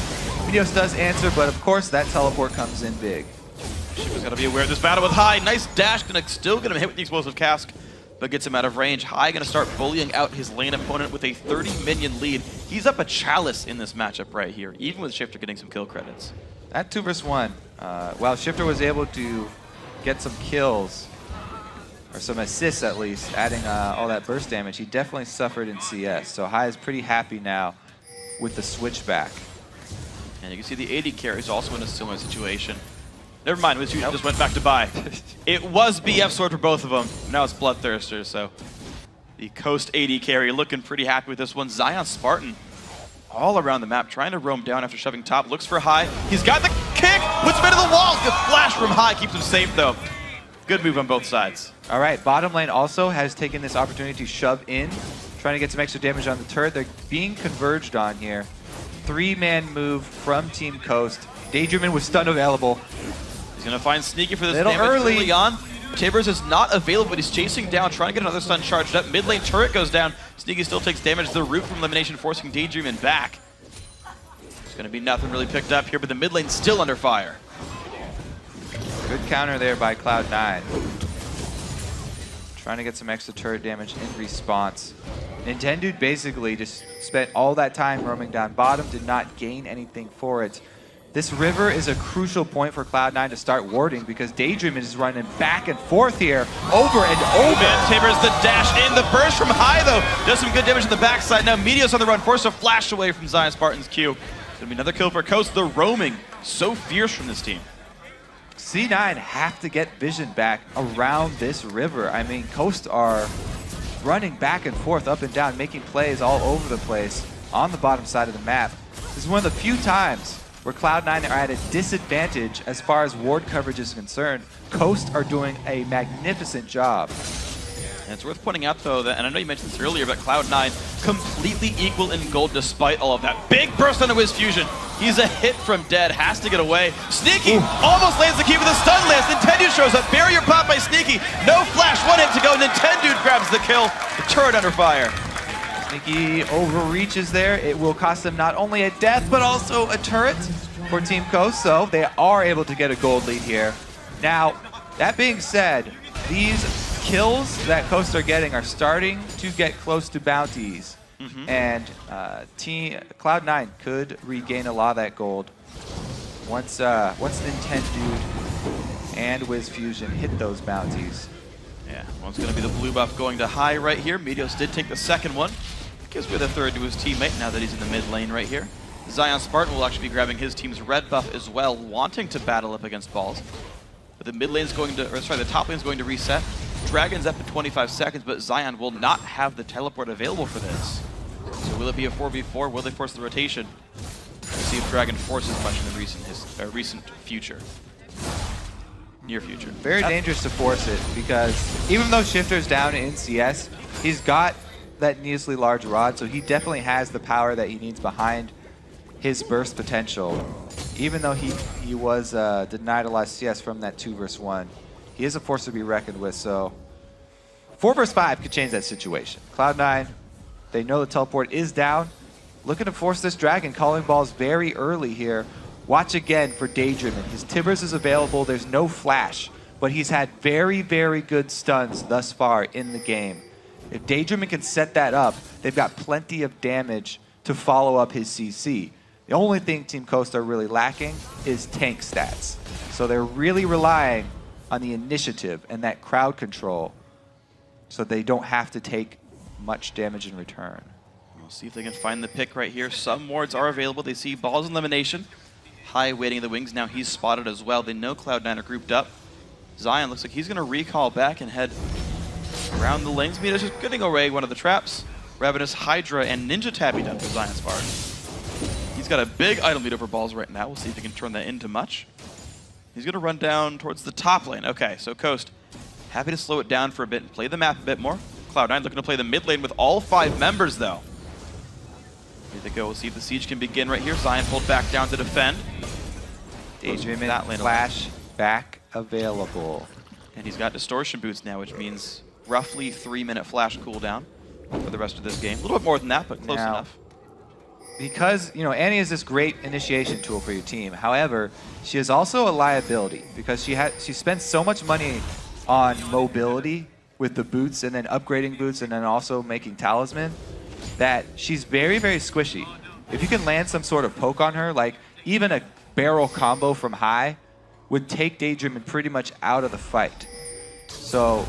Meteos does answer, but of course that teleport comes in big. Shiptur's got to be aware of this battle with High. Nice dash, still gonna hit with the explosive cask, but gets him out of range. High gonna start bullying out his lane opponent with a 30 minion lead. He's up a Chalice in this matchup right here, even with Shiptur getting some kill credits. That 2 versus 1, while Shiptur was able to get some kills, or some assists at least, adding all that burst damage, he definitely suffered in CS. So High is pretty happy now with the switchback. And you can see the AD carry is also in a similar situation. Never mind, WizFujiiN just went back to buy. It was BF sword for both of them. Now it's Bloodthirster, so the Coast AD carry looking pretty happy with this one. ZionSpartan all around the map, trying to roam down after shoving top. Looks for High. He's got the kick! Puts him into the wall! Good flash from High, keeps him safe though. Good move on both sides. All right, bottom lane also has taken this opportunity to shove in, trying to get some extra damage on the turret. They're being converged on here. 3-man move from Team Coast. Daydreamin with stun available. He's gonna find Sneaky for this Little damage early on. Tibbers is not available, but he's chasing down, trying to get another stun charged up. Mid lane turret goes down. Sneaky still takes damage. The root from LemonNation forcing Daydreamin back. There's gonna be nothing really picked up here, but the mid lane's still under fire. Good counter there by Cloud9. Trying to get some extra turret damage in response. Nintendude basically just spent all that time roaming down bottom, did not gain anything for it. This river is a crucial point for Cloud9 to start warding because Daydreamin is running back and forth here, over and over. Man, Tibbers the dash in, the burst from High though. Does some good damage on the backside. Now Meteos on the run, forced a flash away from ZionSpartan's Q. Gonna be another kill for Coast. The roaming, so fierce from this team. C9 have to get vision back around this river. I mean, Coast are running back and forth, up and down, making plays all over the place on the bottom side of the map. This is one of the few times where Cloud9 are at a disadvantage as far as ward coverage is concerned. Coast are doing a magnificent job. And it's worth pointing out though that, and I know you mentioned this earlier, but Cloud9 completely equal in gold despite all of that. Big burst on the WizFujiiN. He's a hit from dead, has to get away. Sneaky almost lands the key with a stun lance. Nintendude shows up, barrier pop by Sneaky. No flash, 1 hit to go. Nintendude grabs the kill. The turret under fire. Sneaky overreaches there. It will cost them not only a death, but also a turret for Team Coast, so they are able to get a gold lead here. Now, that being said, these kills that Coast are getting are starting to get close to bounties. And Team Cloud9 could regain a lot of that gold once Nintendude and WizFujiiN hit those bounties. Yeah, one's going to be the blue buff going to High right here. Meteos did take the second one. Gives away the third to his teammate now that he's in the mid lane right here. ZionSpartan will actually be grabbing his team's red buff as well, wanting to battle up against balls. But the mid lane's going to, or sorry, the top lane's going to reset. Dragon's up at 25 seconds, but Zion will not have the teleport available for this. So will it be a 4v4? Will they force the rotation? We'll see if Dragon forces much in the recent future. Near future. Very dangerous to force it because even though Shiptur's down in CS, he's got that needlessly large rod, so he definitely has the power that he needs behind his burst potential. Even though he was denied a lot of CS from that 2 versus 1, he is a force to be reckoned with, so 4 versus 5 could change that situation. Cloud9, they know the teleport is down, looking to force this dragon, calling balls very early here. Watch again for Daydreamin. His Tibbers is available, there's no flash, but he's had very, very good stuns thus far in the game. If Daydreamin can set that up, they've got plenty of damage to follow up his CC. The only thing Team Coast are really lacking is tank stats. So they're really relying on the initiative and that crowd control so they don't have to take much damage in return. We'll see if they can find the pick right here. Some wards are available. They see balls and LemonNation. High waiting in the wings. Now he's spotted as well. They know Cloud9 are grouped up. Zion looks like he's going to recall back and head around the lanes. Meteos just getting away one of the traps. Ravenous Hydra and Ninja Tabby done for ZionSpartan. He's got a big item lead over balls right now. We'll see if he can turn that into much. He's going to run down towards the top lane. Okay, so Coast happy to slow it down for a bit and play the map a bit more. Cloud9 looking to play the mid lane with all 5 members though. Here they go. We'll see if the siege can begin right here. Zion pulled back down to defend. Daydreamin, that lane flash back available. And he's got distortion boots now, which means roughly 3-minute flash cooldown. for the rest of this game. A little bit more than that, but close enough. Because, Annie is this great initiation tool for your team. However, she is also a liability because she spends so much money on mobility with the boots and then upgrading boots and then also making talisman that she's very, very squishy. If you can land some sort of poke on her, like even a barrel combo from high would take Daydreamin pretty much out of the fight. So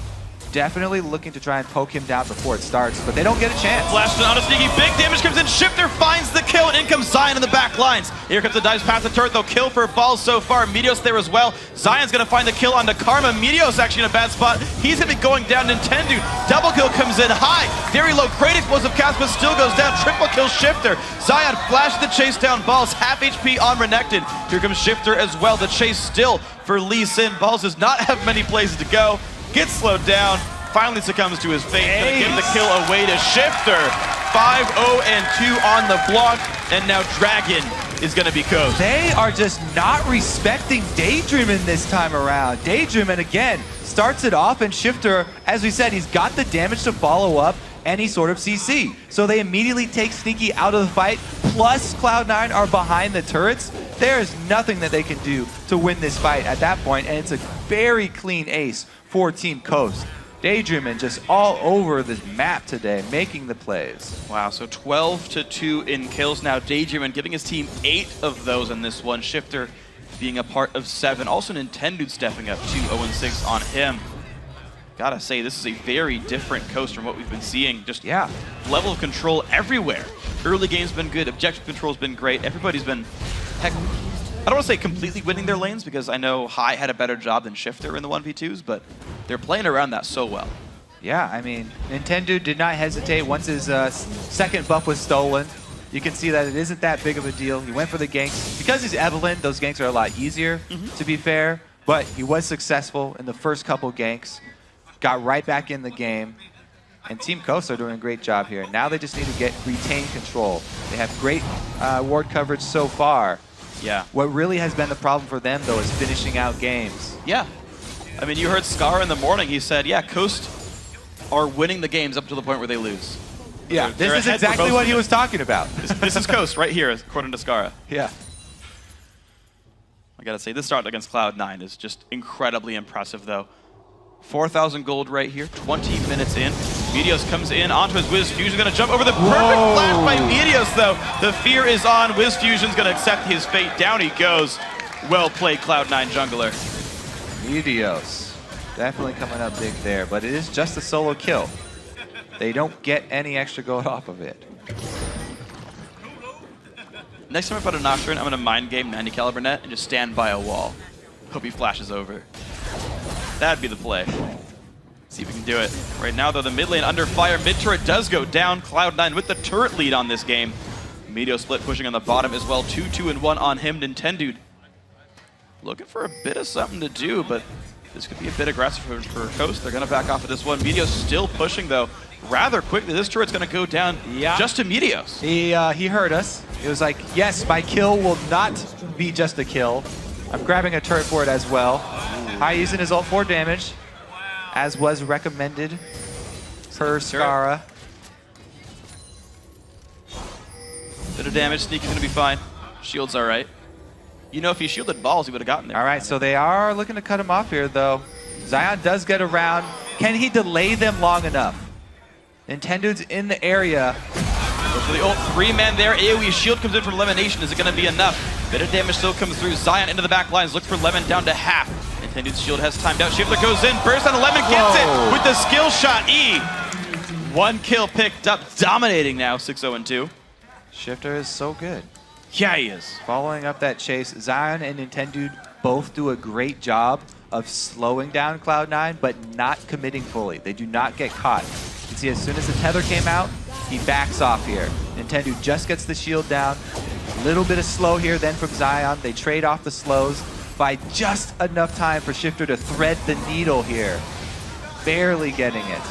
definitely looking to try and poke him down before it starts, but they don't get a chance. Flash on a sneaky, big damage comes in. Shiptur finds the kill, and in comes Zion in the back lines. Here comes the dives past the turret, though. Kill for balls so far. Meteos there as well. Zion's going to find the kill onto Karma. Meteos actually in a bad spot. He's going to be going down. Nintendude. Double kill comes in high. Very low. Great explosive cast, but still goes down. Triple kill Shiptur. Zion flashes the chase down. Balls half HP on Renekton. Here comes Shiptur as well. The chase still for Lee Sin. Balls does not have many places to go. Gets slowed down. Finally succumbs to his fate. Gonna give the kill away to Shiptur. 5-0-2 on the block, and now Dragon is gonna be Coast. They are just not respecting Daydreamin this time around. Daydreamin again starts it off, and Shiptur, as we said, he's got the damage to follow up any sort of CC. So they immediately take Sneaky out of the fight, plus Cloud9 are behind the turrets. There is nothing that they can do to win this fight at that point, and it's a very clean ace for Team Coast. Daydreamin just all over this map today, making the plays. Wow, so 12-2 in kills now. Daydreamin giving his team 8 of those in this one. Shiptur being a part of 7. Also Nintendude stepping up 2-0-6 on him. Gotta say, this is a very different Coast from what we've been seeing. Just level of control everywhere. Early game's been good, objective control's been great. Everybody's been, heck, I don't want to say completely winning their lanes because I know High had a better job than Shiptur in the 1v2s, but they're playing around that so well. Yeah, I mean, Nintendude did not hesitate once his second buff was stolen. You can see that it isn't that big of a deal. He went for the ganks. Because he's Evelynn, those ganks are a lot easier, to be fair, but he was successful in the first couple ganks, got right back in the game, and Team Coast are doing a great job here. Now they just need to retain control. They have great ward coverage so far. Yeah. What really has been the problem for them, though, is finishing out games. Yeah. I mean, you heard Scar in the morning. He said, yeah, Coast are winning the games up to the point where they lose. Yeah, this is exactly what he was talking about. This is Coast right here, according to Scara. Yeah. I gotta say, this start against Cloud9 is just incredibly impressive, though. 4,000 gold right here, 20 minutes in. Meteos comes in onto his WizFujiiN, gonna jump over the perfect flash by Meteos, though. The fear is on. WizFujiiN's gonna accept his fate. Down he goes. Well played, Cloud9 jungler. Meteos definitely coming up big there, but it is just a solo kill. They don't get any extra gold off of it. Next time I put a Nocturne, I'm gonna mind game 90 caliber net and just stand by a wall. Hope he flashes over. That'd be the play. See if we can do it. Right now, though, the mid lane under fire. Mid turret does go down. Cloud9 with the turret lead on this game. Meteos split pushing on the bottom as well. 2-2-1 on him. Nintendude looking for a bit of something to do, but this could be a bit aggressive for Coast. They're going to back off of this one. Meteos still pushing, though, rather quickly. This turret's going to go down just to Meteos. He heard us. It was like, yes, my kill will not be just a kill. I'm grabbing a turret for it as well. High using his ult for damage, as was recommended per Scara. Bit of damage. Sneaky's going to be fine. Shield's all right. You know, if he shielded balls, he would have gotten there. All right, so they are looking to cut him off here, though. Zion does get around. Can he delay them long enough? Nintendude's in the area. Goes for the ult. 3-man there. AoE shield comes in from LemonNation. Is it going to be enough? Bit of damage still comes through. Zion into the back lines. Looks for Lemon down to half. Nintendude's shield has timed out. Shiptur goes in. Burst on Lemon. Gets it with the skill shot. E. 1 kill picked up. Dominating now. 6-0-2. Shiptur is so good. Yeah, he is. Following up that chase, Zion and Nintendude both do a great job of slowing down Cloud9, but not committing fully. They do not get caught. You can see as soon as the tether came out, he backs off here. Nintendude just gets the shield down. A little bit of slow here then from Zion. They trade off the slows by just enough time for Shiptur to thread the needle here. Barely getting it.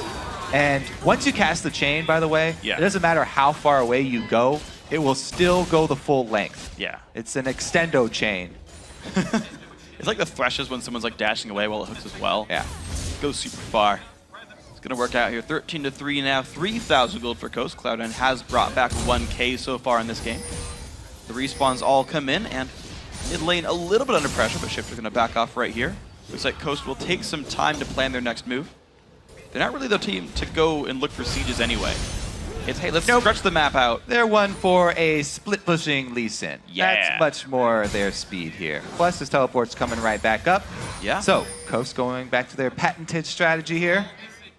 And once you cast the chain, by the way, it doesn't matter how far away you go, it will still go the full length. Yeah. It's an extendo chain. It's like the threshes when someone's like dashing away while it hooks as well. Yeah. It goes super far. Gonna work out here. 13-3 now, 3,000 gold for Coast. Cloud9 has brought back 1K so far in this game. The respawns all come in, and mid lane a little bit under pressure, but Shiptur gonna back off right here. Looks like Coast will take some time to plan their next move. They're not really the team to go and look for sieges anyway. It's, hey, let's stretch the map out. They're one for a split pushing Lucian. Yeah. That's much more their speed here. Plus, his teleport's coming right back up. Yeah. So, Coast going back to their patented strategy here,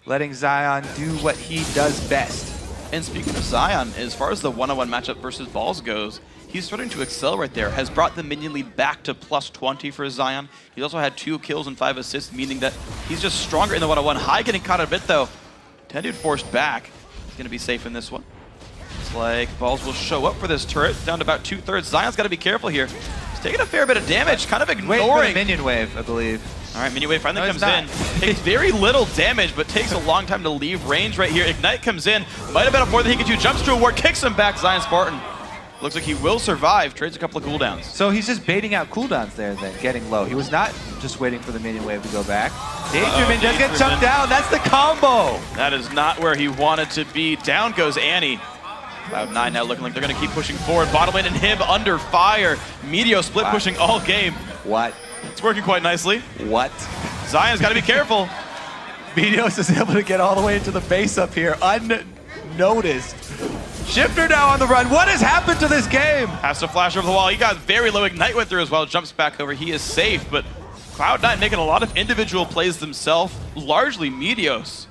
letting Zion do what he does best. And speaking of Zion, as far as the one-on-one matchup versus Balls goes, he's starting to excel right there. Has brought the minion lead back to +20 for Zion. He's also had 2 kills and 5 assists, meaning that he's just stronger in the one-on-one. High getting caught a bit though. Nintendude forced back. He's gonna be safe in this one. Looks like Balls will show up for this turret, down to about 2/3. Zion's gotta be careful here. He's taking a fair bit of damage, kind of Wait for the ignoring. minion wave, I believe. All right, minion wave finally No, comes it's in. Takes very little damage, but takes a long time to leave range right here. Ignite comes in. Might have been up more than he could do. Jumps to a ward, kicks him back. ZionSpartan looks like he will survive. Trades a couple of cooldowns. So he's just baiting out cooldowns there then, getting low. He was not just waiting for the minion wave to go back. Daydreamin does get chucked down. That's the combo. That is not where he wanted to be. Down goes Annie. Cloud9 now looking like they're going to keep pushing forward. Bottom lane and Hib under fire. Meteos split pushing all game. What? It's working quite nicely. What? Zion's got to be careful. Meteos is able to get all the way into the base up here, unnoticed. Shiptur now on the run. What has happened to this game? Has to flash over the wall. He got very low. Ignite went through as well. Jumps back over. He is safe, but Cloud9 making a lot of individual plays themselves. Largely Meteos.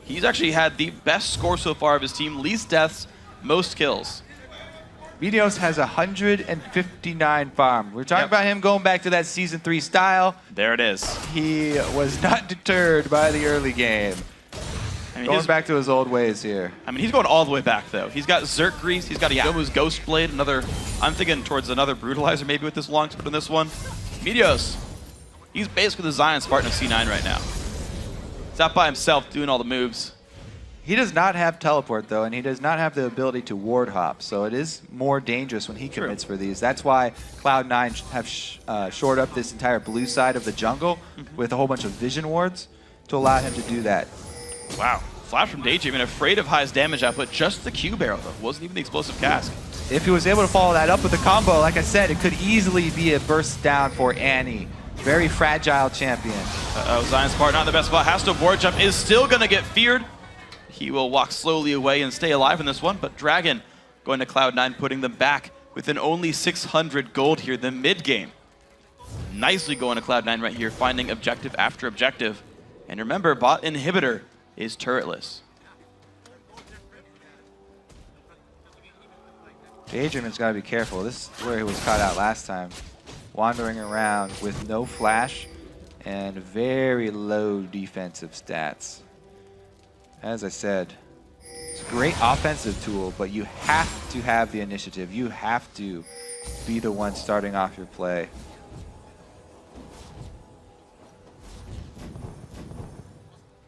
He's actually had the best score so far of his team. Least deaths, most kills. Meteos has 159 farm. We're talking about him going back to that Season 3 style. There it is. He was not deterred by the early game. I mean, Going back to his old ways here. I mean, he's going all the way back, though. He's got Zerk Grease. He's got Yomu's Ghost Blade. I'm thinking towards another Brutalizer maybe with this long sprint in this one. Meteos. He's basically the ZionSpartan of C9 right now. He's out by himself doing all the moves. He does not have teleport, though, and he does not have the ability to ward hop, so it is more dangerous when he commits for these. That's why Cloud9 have shored up this entire blue side of the jungle with a whole bunch of vision wards to allow him to do that. Wow. Flash from Daydreamin, afraid of highest damage output. Just the Q barrel, though. Wasn't even the explosive cask. If he was able to follow that up with a combo, like I said, it could easily be a burst down for Annie. Very fragile champion. ZionSpartan not in the best spot. Has to ward jump. Is still going to get feared. He will walk slowly away and stay alive in this one, but Dragon going to Cloud9, putting them back within only 600 gold here, the mid game. Nicely going to Cloud9 right here, finding objective after objective. And remember, bot inhibitor is turretless. Daydreamin's got to be careful. This is where he was caught out last time. Wandering around with no flash and very low defensive stats. As I said, it's a great offensive tool, but you have to have the initiative. You have to be the one starting off your play.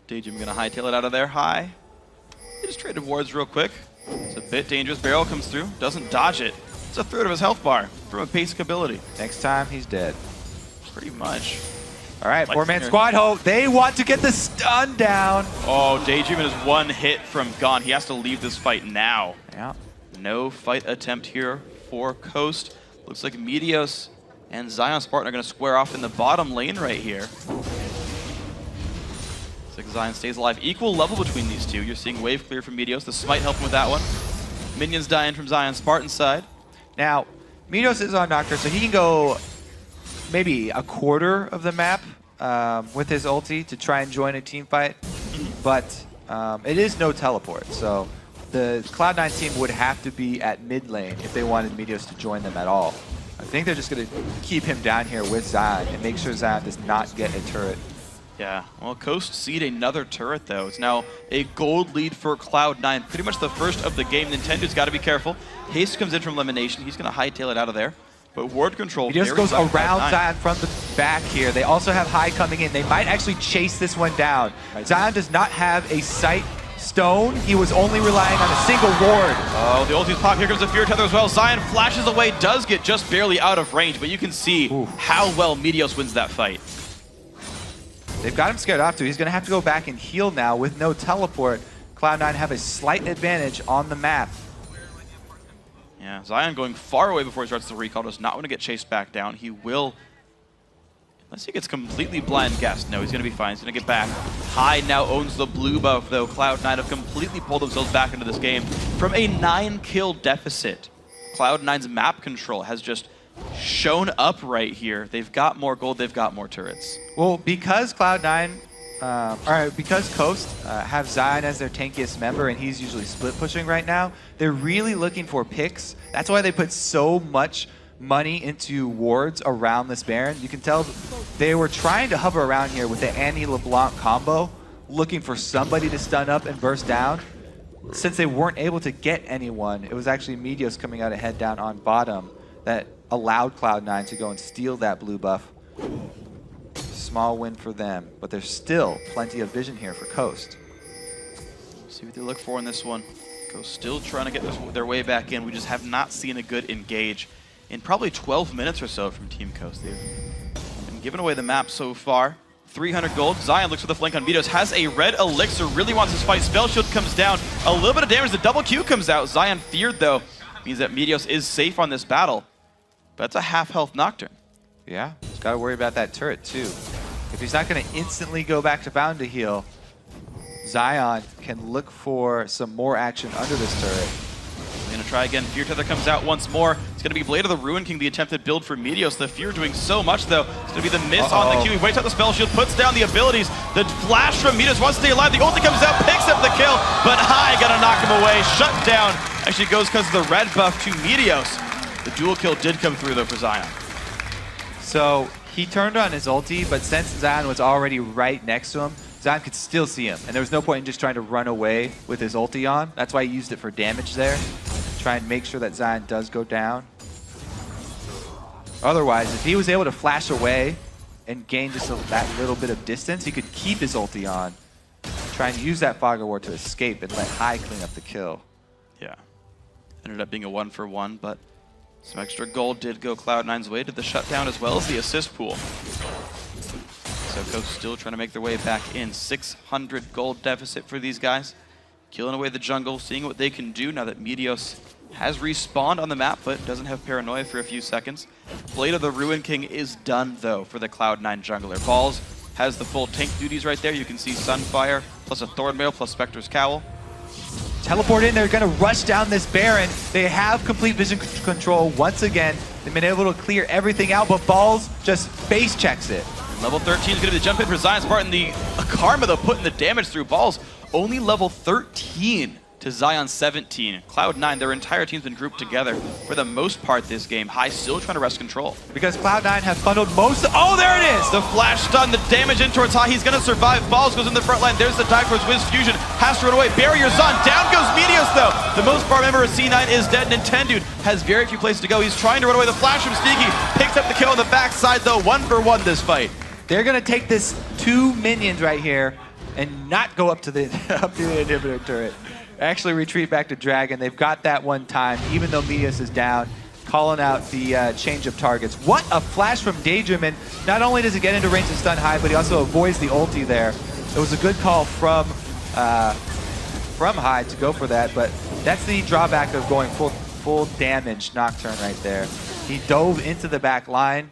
Daydreamin gonna hightail it out of there. High. He just traded wards real quick. It's a bit dangerous. Barrel comes through. Doesn't dodge it. It's a third of his health bar from a basic ability. Next time, he's dead. Pretty much. All right, four-man squad hope. They want to get the stun down. Oh, Daydreamin is one hit from gone. He has to leave this fight now. Yeah. No fight attempt here for Coast. Looks like Meteos and ZionSpartan are going to square off in the bottom lane right here. Looks like Zion stays alive. Equal level between these two. You're seeing wave clear from Meteos. The smite helping with that one. Minions dying from ZionSpartan's side. Now, Meteos is on Nocturne, so he can go maybe a quarter of the map with his ulti to try and join a team fight, but it is no teleport, so the Cloud9 team would have to be at mid lane if they wanted Meteos to join them at all. I think they're just going to keep him down here with Zion and make sure Zion does not get a turret. Yeah, well, Coast seed another turret, though. It's now a gold lead for Cloud9. Pretty much the first of the game. Nintendude's got to be careful. Haste comes in from LemonNation. He's going to hightail it out of there. But ward control. He just goes around Zion from the back here. They also have High coming in. They might actually chase this one down. Zion does not have a sight stone. He was only relying on a single ward. Oh, the ulti's pop. Here comes the Fear Tether as well. Zion flashes away, does get just barely out of range, but you can see how well Meteos wins that fight. They've got him scared off too. He's going to have to go back and heal now with no teleport. Cloud9 have a slight advantage on the map. Yeah, Zion going far away before he starts the recall. Does not want to get chased back down. He will, unless he gets completely blind guessed. No, he's going to be fine. He's going to get back. High now owns the blue buff, though. Cloud9 have completely pulled themselves back into this game from a 9-kill deficit. Cloud9's map control has just shown up right here. They've got more gold. They've got more turrets. Well, because Cloud9, because Coast have Zion as their tankiest member, and he's usually split pushing right now, they're really looking for picks. That's why they put so much money into wards around this Baron. You can tell they were trying to hover around here with the Annie LeBlanc combo, looking for somebody to stun up and burst down. Since they weren't able to get anyone, it was actually Meteos coming out ahead down on bottom that allowed Cloud9 to go and steal that blue buff. Small win for them, but there's still plenty of vision here for Coast. See what they look for in this one. Coast still trying to get their way back in. We just have not seen a good engage in probably 12 minutes or so from Team Coast. They've been giving away the map so far. 300 gold. Zion looks for the flank on Meteos. Has a red elixir. Really wants this fight. Spell shield comes down. A little bit of damage. The double Q comes out. Zion feared, though. Means that Meteos is safe on this battle. But that's a half-health Nocturne. Yeah, he's got to worry about that turret, too. If he's not going to instantly go back to bound to heal, Zion can look for some more action under this turret. We're going to try again. Fear Tether comes out once more. It's going to be Blade of the Ruin King, the attempted build for Meteos. The Fear doing so much, though. It's going to be the miss on the Q. He waits out the spell shield, puts down the abilities. The flash from Meteos wants to stay alive. The ulti comes out, picks up the kill, but High going to knock him away. Shut down. Actually goes because of the red buff to Meteos. The dual kill did come through, though, for Zion. So he turned on his ulti, but since Zion was already right next to him, Zion could still see him. And there was no point in just trying to run away with his ulti on. That's why he used it for damage there. Try and make sure that Zion does go down. Otherwise, if he was able to flash away and gain just that little bit of distance, he could keep his ulti on, try and use that Fog of War to escape and let High clean up the kill. Yeah. Ended up being a 1-for-1, but some extra gold did go Cloud9's way to the shutdown as well as the assist pool. So Coast still trying to make their way back in. 600 gold deficit for these guys. Killing away the jungle, seeing what they can do now that Meteos has respawned on the map, but doesn't have Paranoia for a few seconds. Blade of the Ruin King is done, though, for the Cloud9 jungler. Balls has the full tank duties right there. You can see Sunfire, plus a Thornmail, plus Spectre's Cowl. Teleport in, they're going to rush down this Baron. They have complete vision control once again. They've been able to clear everything out, but Balls just base checks it. Level 13 is going to be the jump in for ZionSpartan. The Karma, though, putting the damage through. Balls only level 13 to Zion 17. Cloud9, their entire team's been grouped together for the most part this game. High still trying to wrest control. Because Cloud9 have bundled most of, oh, there it is! The flash stun, the damage in towards High. He's going to survive. Balls goes in the front line. There's the dive towards WizFujiiN. Has to run away. Barrier's on. Down goes Meteos, though. The most far member of C9 is dead. Nintendude has very few places to go. He's trying to run away. The flash from Sneaky picks up the kill on the backside, though. 1-for-1 this fight. They're going to take this 2 minions right here and not go up to the inhibitor turret. Actually retreat back to Dragon. They've got that one time, even though Meteos is down, calling out the change of targets. What a flash from Daydreamin. Not only does he get into range to stun High, but he also avoids the ulti there. It was a good call from High to go for that, but that's the drawback of going full damage Nocturne right there. He dove into the back line.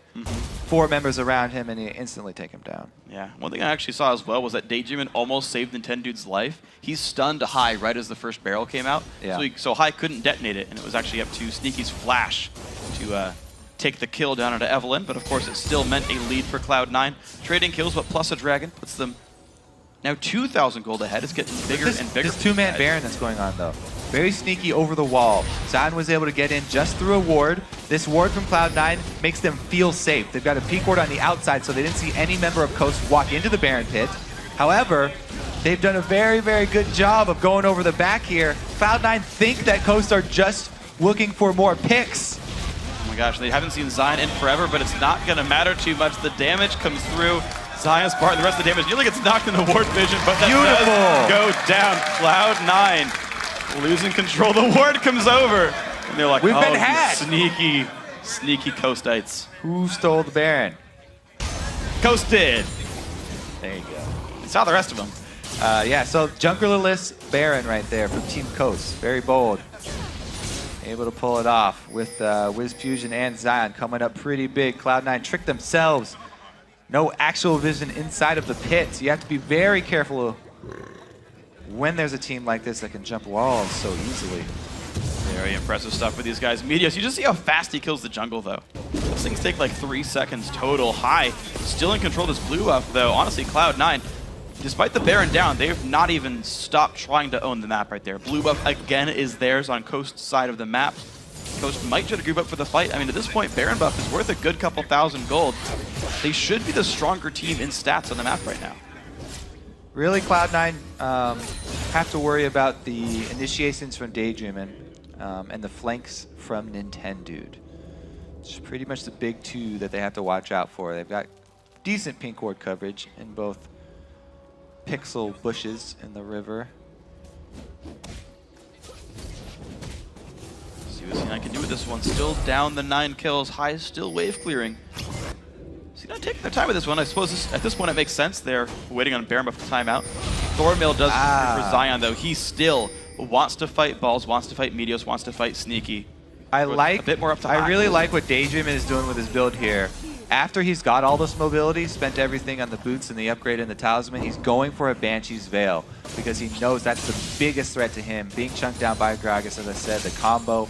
4 members around him, and he instantly take him down. Yeah, one thing I actually saw as well was that Daydreamin almost saved Nintendude's life. He stunned High right as the first barrel came out, yeah. so High couldn't detonate it, and it was actually up to Sneaky's flash to take the kill down onto Evelynn, but of course it still meant a lead for Cloud9. Trading kills, but plus a dragon puts them now 2,000 gold ahead. It's getting bigger and bigger. This 2-man Baron that's going on, though. Very sneaky over the wall. Zion was able to get in just through a ward. This ward from Cloud9 makes them feel safe. They've got a peek ward on the outside, so they didn't see any member of Coast walk into the Baron pit. However, they've done a very, very good job of going over the back here. Cloud9 think that Coast are just looking for more picks. Oh my gosh, they haven't seen Zion in forever, but it's not going to matter too much. The damage comes through. ZionSpartan, the rest of the damage nearly gets knocked in the ward vision, but that does go down. Cloud9 losing control. The ward comes over, and they're like, We've been you hacked. sneaky Coastites. Who stole the Baron? Coast did. There you go. You saw the rest of them. Yeah, so junglerless Baron right there from Team Coast. Very bold. Able to pull it off with WizFujiiN and Zion coming up pretty big. Cloud9 tricked themselves. No actual vision inside of the pit. So you have to be very careful when there's a team like this that can jump walls so easily. Very impressive stuff for these guys. Meteos, you just see how fast he kills the jungle, though. Those things take like 3 seconds total. High, still in control of this blue buff, though. Honestly, Cloud9, despite the Baron down, they've not even stopped trying to own the map right there. Blue buff, again, is theirs on Coast's side of the map. Coast might try to group up for the fight. I mean, at this point, Baron buff is worth a good couple thousand gold. They should be the stronger team in stats on the map right now. Really, Cloud9 have to worry about the initiations from Daydreamin and the flanks from Nintendude. It's pretty much the big two that they have to watch out for. They've got decent pink ward coverage in both pixel bushes in the river. See what C9 can do with this one. Still down the 9 kills. High still wave clearing. C9 taking their time with this one. I suppose at this point it makes sense. They're waiting on Baron buff timeout. Thornmail does for Zion, though. He still wants to fight Balls, wants to fight Meteos, wants to fight Sneaky. A bit more up to High. I really like what Daydreamin is doing with his build here. After he's got all this mobility, spent everything on the boots and the upgrade and the talisman, he's going for a Banshee's Veil because he knows that's the biggest threat to him. Being chunked down by Gragas, as I said, the combo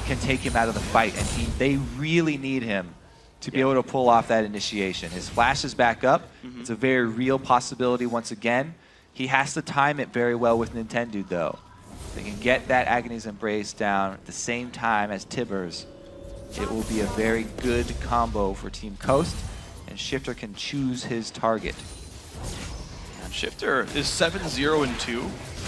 can take him out of the fight, and they really need him to be able to pull off that initiation. His flash is back up. It's a very real possibility once again. He has to time it very well with Nintendude, though. They can get that Agony's Embrace down at the same time as Tibbers. It will be a very good combo for Team Coast, and Shiptur can choose his target. And Shiptur is 7-0-2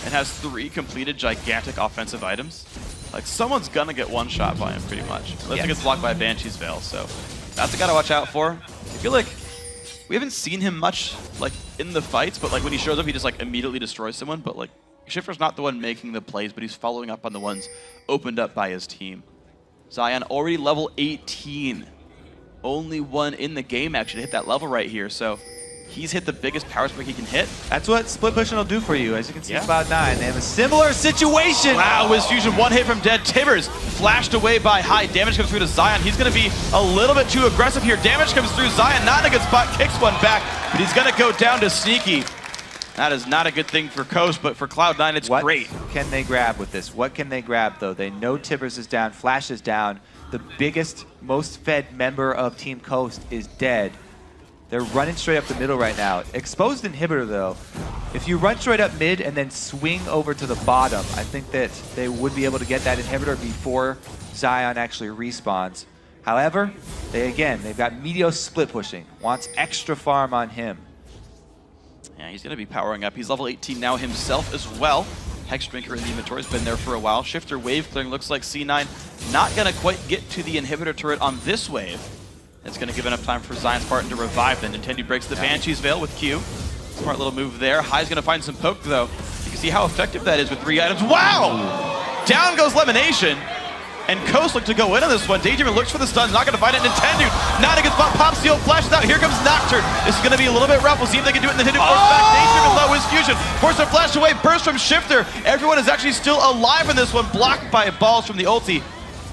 and has 3 completed gigantic offensive items. Like, someone's gonna get one shot by him pretty much, unless it gets blocked by Banshee's Veil. So that's a guy to watch out for. I feel like we haven't seen him much like in the fights, but like when he shows up, he just like immediately destroys someone. But like Shifter's not the one making the plays, but he's following up on the ones opened up by his team. Zion already level 18. Only one in the game actually hit that level right here. So he's hit the biggest power spike he can hit. That's what split pushing will do for you. As you can see, Cloud9, they have a similar situation. Wow, WizFujiiN, one hit from dead. Tibbers flashed away by High. Damage comes through to Zion. He's going to be a little bit too aggressive here. Damage comes through. Zion, not in a good spot, kicks one back, but he's going to go down to Sneaky. That is not a good thing for Coast, but for Cloud9, it's great. What can they grab with this? What can they grab, though? They know Tibbers is down, Flash is down. The biggest, most fed member of Team Coast is dead. They're running straight up the middle right now. Exposed inhibitor, though. If you run straight up mid and then swing over to the bottom, I think that they would be able to get that inhibitor before Zion actually respawns. However, they've got Meteos split pushing. Wants extra farm on him. Yeah, he's going to be powering up. He's level 18 now himself as well. Hex Drinker in the inventory has been there for a while. Shifter wave clearing. Looks like C9 not going to quite get to the inhibitor turret on this wave. It's going to give enough time for ZionSpartan to revive them. Nintendo breaks the Banshee's Veil with Q. Smart little move there. High's going to find some poke, though. You can see how effective that is with 3 items. Wow! Down goes LemonNation. And Coast look to go in on this one. Daydreamin looks for the stun, not going to find it. Nintendo, not a good spot. Pop Seal flashes out. Here comes Nocturne. This is going to be a little bit rough. We'll see if they can do it. Nintendo force back. Daydreamin low is Fusion. Force a flash away. Burst from Shifter. Everyone is actually still alive in this one. Blocked by balls from the ulti.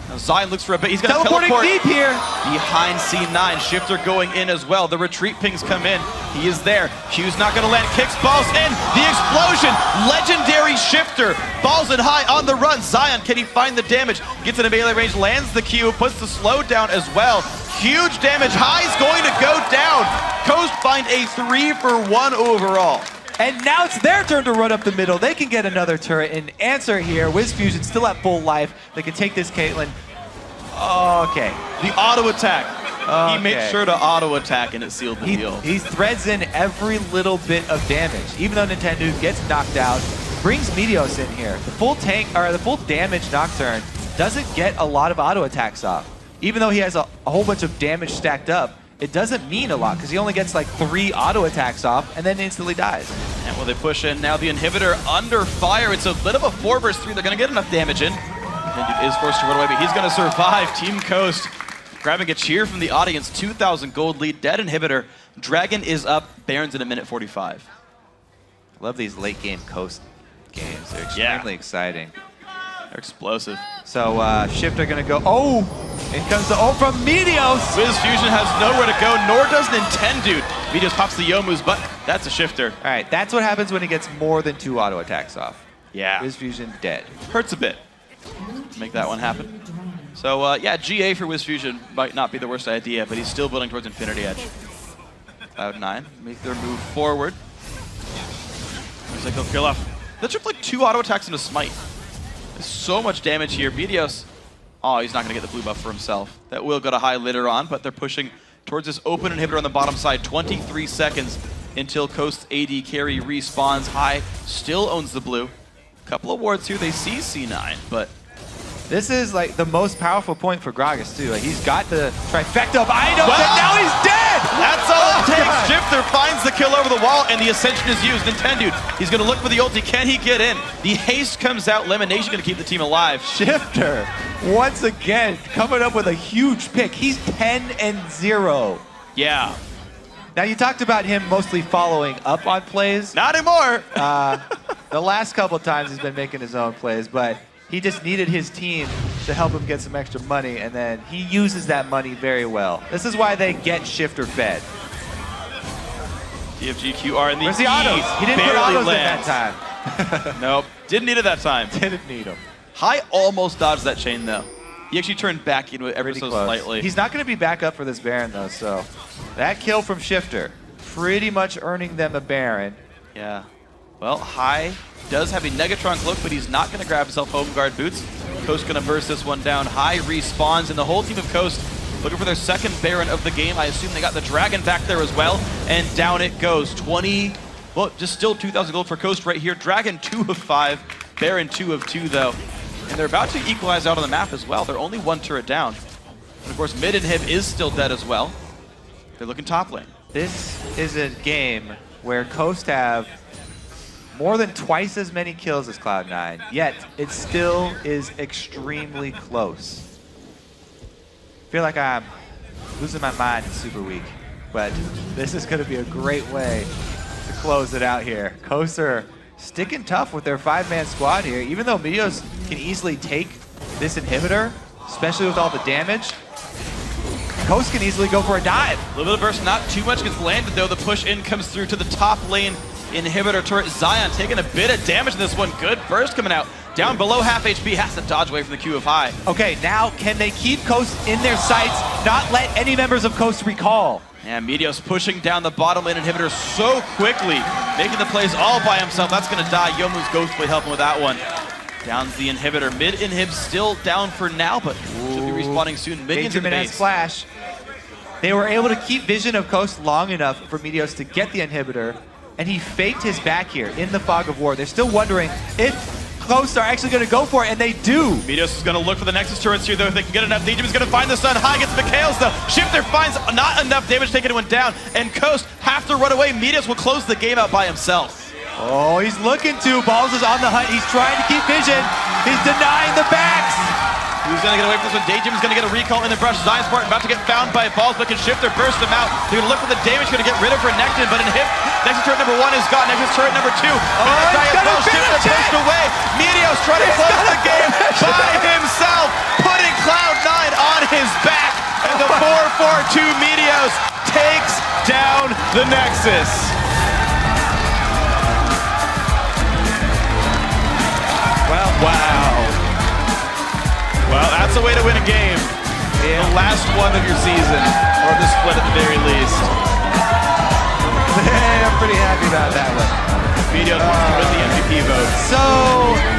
Now Zion looks for a bit. He's going to teleport deep here. Behind C9. Shifter going in as well. The retreat pings come in. He is there. Q's not going to land. Kicks balls in. The explosion. Legendary Shifter. Balls in High on the run. Zion, can he find the damage? Gets in a melee range. Lands the Q. Puts the slow down as well. Huge damage. High's going to go down. Coast find a 3-for-1 overall. And now it's their turn to run up the middle. They can get another turret and answer here. WizFujiiN still at full life. They can take this Caitlyn. Okay. The auto attack. Okay. He made sure to auto attack and it sealed the deal. He threads in every little bit of damage. Even though Nintendo gets knocked out, brings Meteos in here. The full tank or the full damage Nocturne doesn't get a lot of auto attacks off. Even though he has a whole bunch of damage stacked up, it doesn't mean a lot because he only gets like 3 auto attacks off and then instantly dies. And will they push in now the inhibitor under fire? It's a bit of a 4 versus 3. They're going to get enough damage in. Nintendo is forced to run away, but he's going to survive. Team Coast Grabbing a cheer from the audience, 2,000 gold lead, dead inhibitor. Dragon is up, Baron's in 1:45. Love these late game Coast games. They're extremely exciting. They're explosive. So Shiptur gonna go, oh! In comes the ult from Meteos! WizFujiiN has nowhere to go, nor does Nintendude. Meteos pops the Youmu's, but that's a Shifter. All right, that's what happens when he gets more than 2 auto attacks off. Yeah. WizFujiiN dead. Hurts a bit to make that one happen. So yeah, GA for WizFujiiN might not be the worst idea, but he's still building towards Infinity Edge. Cloud9 make their move forward. Looks like they'll kill off. That took like 2 auto attacks into Smite. There's so much damage here. Meteos, oh, he's not going to get the blue buff for himself. That will go to high later on, but they're pushing towards this open inhibitor on the bottom side. 23 seconds until Coast's AD carry respawns. High still owns the blue. Couple of wards here. They see C9, but this is like the most powerful point for Gragas too. Like, he's got the trifecta of items, and now he's dead! That's all it takes. Shiftur finds the kill over the wall, and the Ascension is used. Nintendude, he's going to look for the ulti. Can he get in? The haste comes out. LemonNation going to keep the team alive. Shiftur, once again, coming up with a huge pick. He's 10-0. Yeah. Now, you talked about him mostly following up on plays. Not anymore. The last couple times he's been making his own plays, but he just needed his team to help him get some extra money, and then he uses that money very well. This is why they get Shiftur fed. DFGQR in the Where's the autos? He didn't put autos in that time. Nope, didn't need it that time. Didn't need them. High almost dodged that chain though. He actually turned back into it ever Pretty so close. slightly. He's not going to be back up for this Baron though, so that kill from Shiftur, pretty much earning them a Baron. Yeah. Well, High does have a Negatron cloak, but he's not going to grab himself home guard boots. Coast going to burst this one down. High respawns, and the whole team of Coast looking for their second Baron of the game. I assume they got the Dragon back there as well, and down it goes. 20, well, just still 2,000 gold for Coast right here. Dragon 2 of 5, Baron 2 of 2 though. And they're about to equalize out on the map as well. They're only 1 turret down. And of course, mid inhib is still dead as well. They're looking top lane. This is a game where Coast have more than twice as many kills as Cloud9, yet it still is extremely close. I feel like I'm losing my mind in Super Week, but this is going to be a great way to close it out here. Coast are sticking tough with their 5-man squad here, even though Meteos can easily take this inhibitor, especially with all the damage. Coast can easily go for a dive. A little bit of burst, not too much gets landed though. The push in comes through to the top lane. Inhibitor turret. Zion taking a bit of damage in this one. Good burst coming out. Down below half HP, has to dodge away from the Q of High. Okay, now can they keep Coast in their sights, not let any members of Coast recall? And Meteos pushing down the bottom lane inhibitor so quickly, making the plays all by himself. That's going to die. Youmu's Ghostblade helping with that one. Down's the inhibitor. Mid inhib still down for now, but should be respawning soon. Minions in the base. Flash. They were able to keep vision of Coast long enough for Meteos to get the inhibitor, and he faked his back here in the fog of war. They're still wondering if Coast are actually going to go for it, and they do. Meteos is going to look for the Nexus turrets here, though, if they can get enough. Daydreamin is going to find the sun. High gets Meteos, though. Shiftur finds not enough damage taking it down, and Coast have to run away. Meteos will close the game out by himself. Oh, he's looking to. Balls is on the hunt. He's trying to keep vision. He's denying the backs. Who's going to get away from this one? Daydreamin is going to get a recall in the brush. ZionSpartan about to get found by Balls, but can Shiftur burst them out. They're going to look for the damage, going to get rid of Renekton, but in hit. Nexus turret number 1 is gone. Nexus turret number 2. Shiftur pushed away. Meteos trying to close the game by himself, putting Cloud9 on his back. And the 4-4-2 Meteos takes down the Nexus. Well, wow. Well, that's a way to win a game. Yeah. The last one of your season, or the split at the very least. I'm pretty happy about that one. Meteos with the MVP vote. So,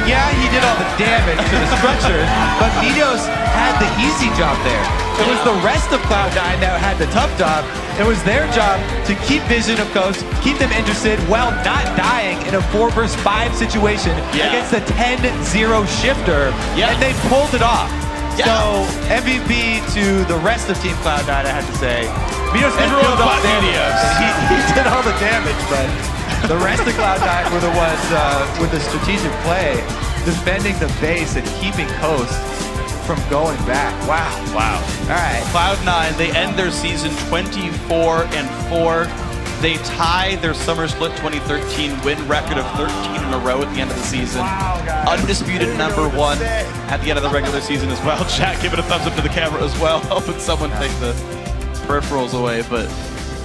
yeah, he did all the damage to the structures, but Meteos had the easy job there. It was the rest of Cloud9 that had the tough job. It was their job to keep vision of Coast, keep them interested while not dying in a 4 versus 5 situation against the 10-0 Shiftur, and they pulled it off. So, MVP to the rest of Team Cloud9, I have to say. Meteos did all the damage. He did all the damage, but the rest of Cloud9 were the ones with the strategic play, defending the base and keeping Coast from going back. Wow. Wow. All right. Cloud9, they end their season 24-4. They tie their Summer Split 2013 win record of 13 in a row at the end of the season. Wow, guys. Undisputed number one at the end of the regular season as well. Chat, give it a thumbs up to the camera as well, helping someone take the peripherals away. But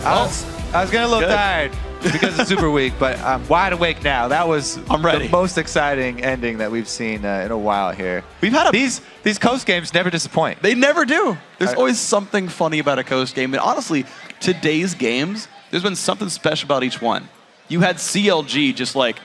I was getting a little Good. tired because it's Super Week, but I'm wide awake now. That was I'm ready. the most exciting ending that we've seen in a while here. We've had these Coast games never disappoint. They never do. There's always something funny about a Coast game. And honestly, today's games, there's been something special about each one. You had CLG just like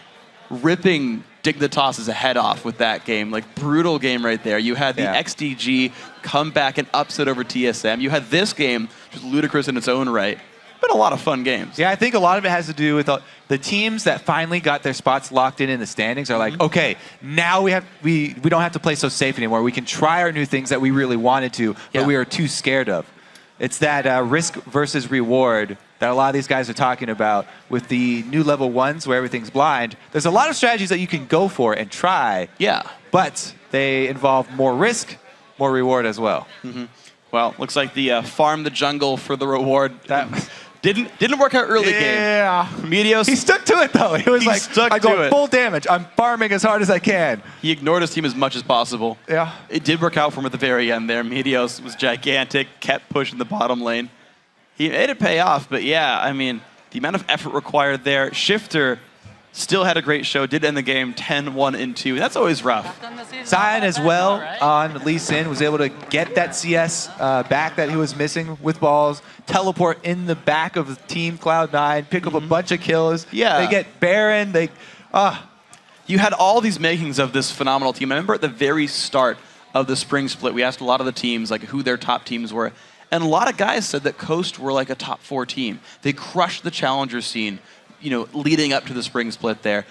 ripping Dignitas's head off with that game. Like brutal game right there. You had the XDG come back and upset over TSM. You had this game, just ludicrous in its own right. Been a lot of fun games. Yeah, I think a lot of it has to do with the teams that finally got their spots locked in the standings are like, okay, now we don't have to play so safe anymore. We can try our new things that we really wanted to, but we are too scared of. It's that risk versus reward that a lot of these guys are talking about with the new level ones where everything's blind. There's a lot of strategies that you can go for and try. Yeah. But they involve more risk, more reward as well. Mm-hmm. Well, looks like the farm the jungle for the reward that didn't work out early game. Yeah. Meteos. He stuck to it though. He was He like, stuck I to go it. full damage. I'm farming as hard as I can. He ignored his team as much as possible. Yeah. It did work out for him at the very end there. Meteos was gigantic, kept pushing the bottom lane. He made it pay off, but yeah, I mean, the amount of effort required there. Shiptur still had a great show, did end the game 10-1-2. That's always rough. Zion as well on Lee Sin was able to get that CS back that he was missing with balls, teleport in the back of Team Cloud9, pick up a bunch of kills. Yeah. They get Baron. You had all these makings of this phenomenal team. I remember at the very start of the spring split, we asked a lot of the teams like who their top teams were. And a lot of guys said that Coast were like a top 4 team. They crushed the challenger scene, you know, leading up to the spring split there.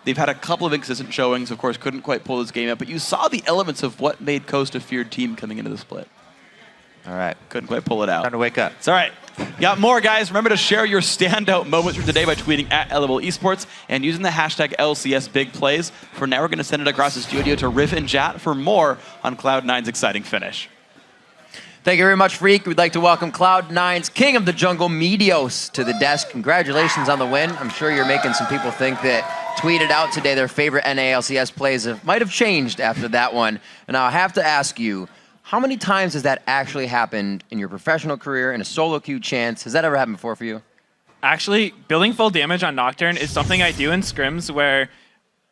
They've had a couple of inconsistent showings, of course, couldn't quite pull this game up, but you saw the elements of what made Coast a feared team coming into the split. All right. Couldn't quite pull it out. Time to wake up. It's all right. Got more, guys. Remember to share your standout moments from today by tweeting at LML Esports and using the hashtag LCS Big Plays. For now, we're going to send it across the studio to Riv and Jat for more on Cloud9's exciting finish. Thank you very much, Freak. We'd like to welcome Cloud9's King of the Jungle, Meteos, to the desk. Congratulations on the win. I'm sure you're making some people think that tweeted out today their favorite NA LCS plays might have changed after that one. And now I have to ask you, how many times has that actually happened in your professional career in a solo queue chance? Has that ever happened before for you? Actually, building full damage on Nocturne is something I do in scrims where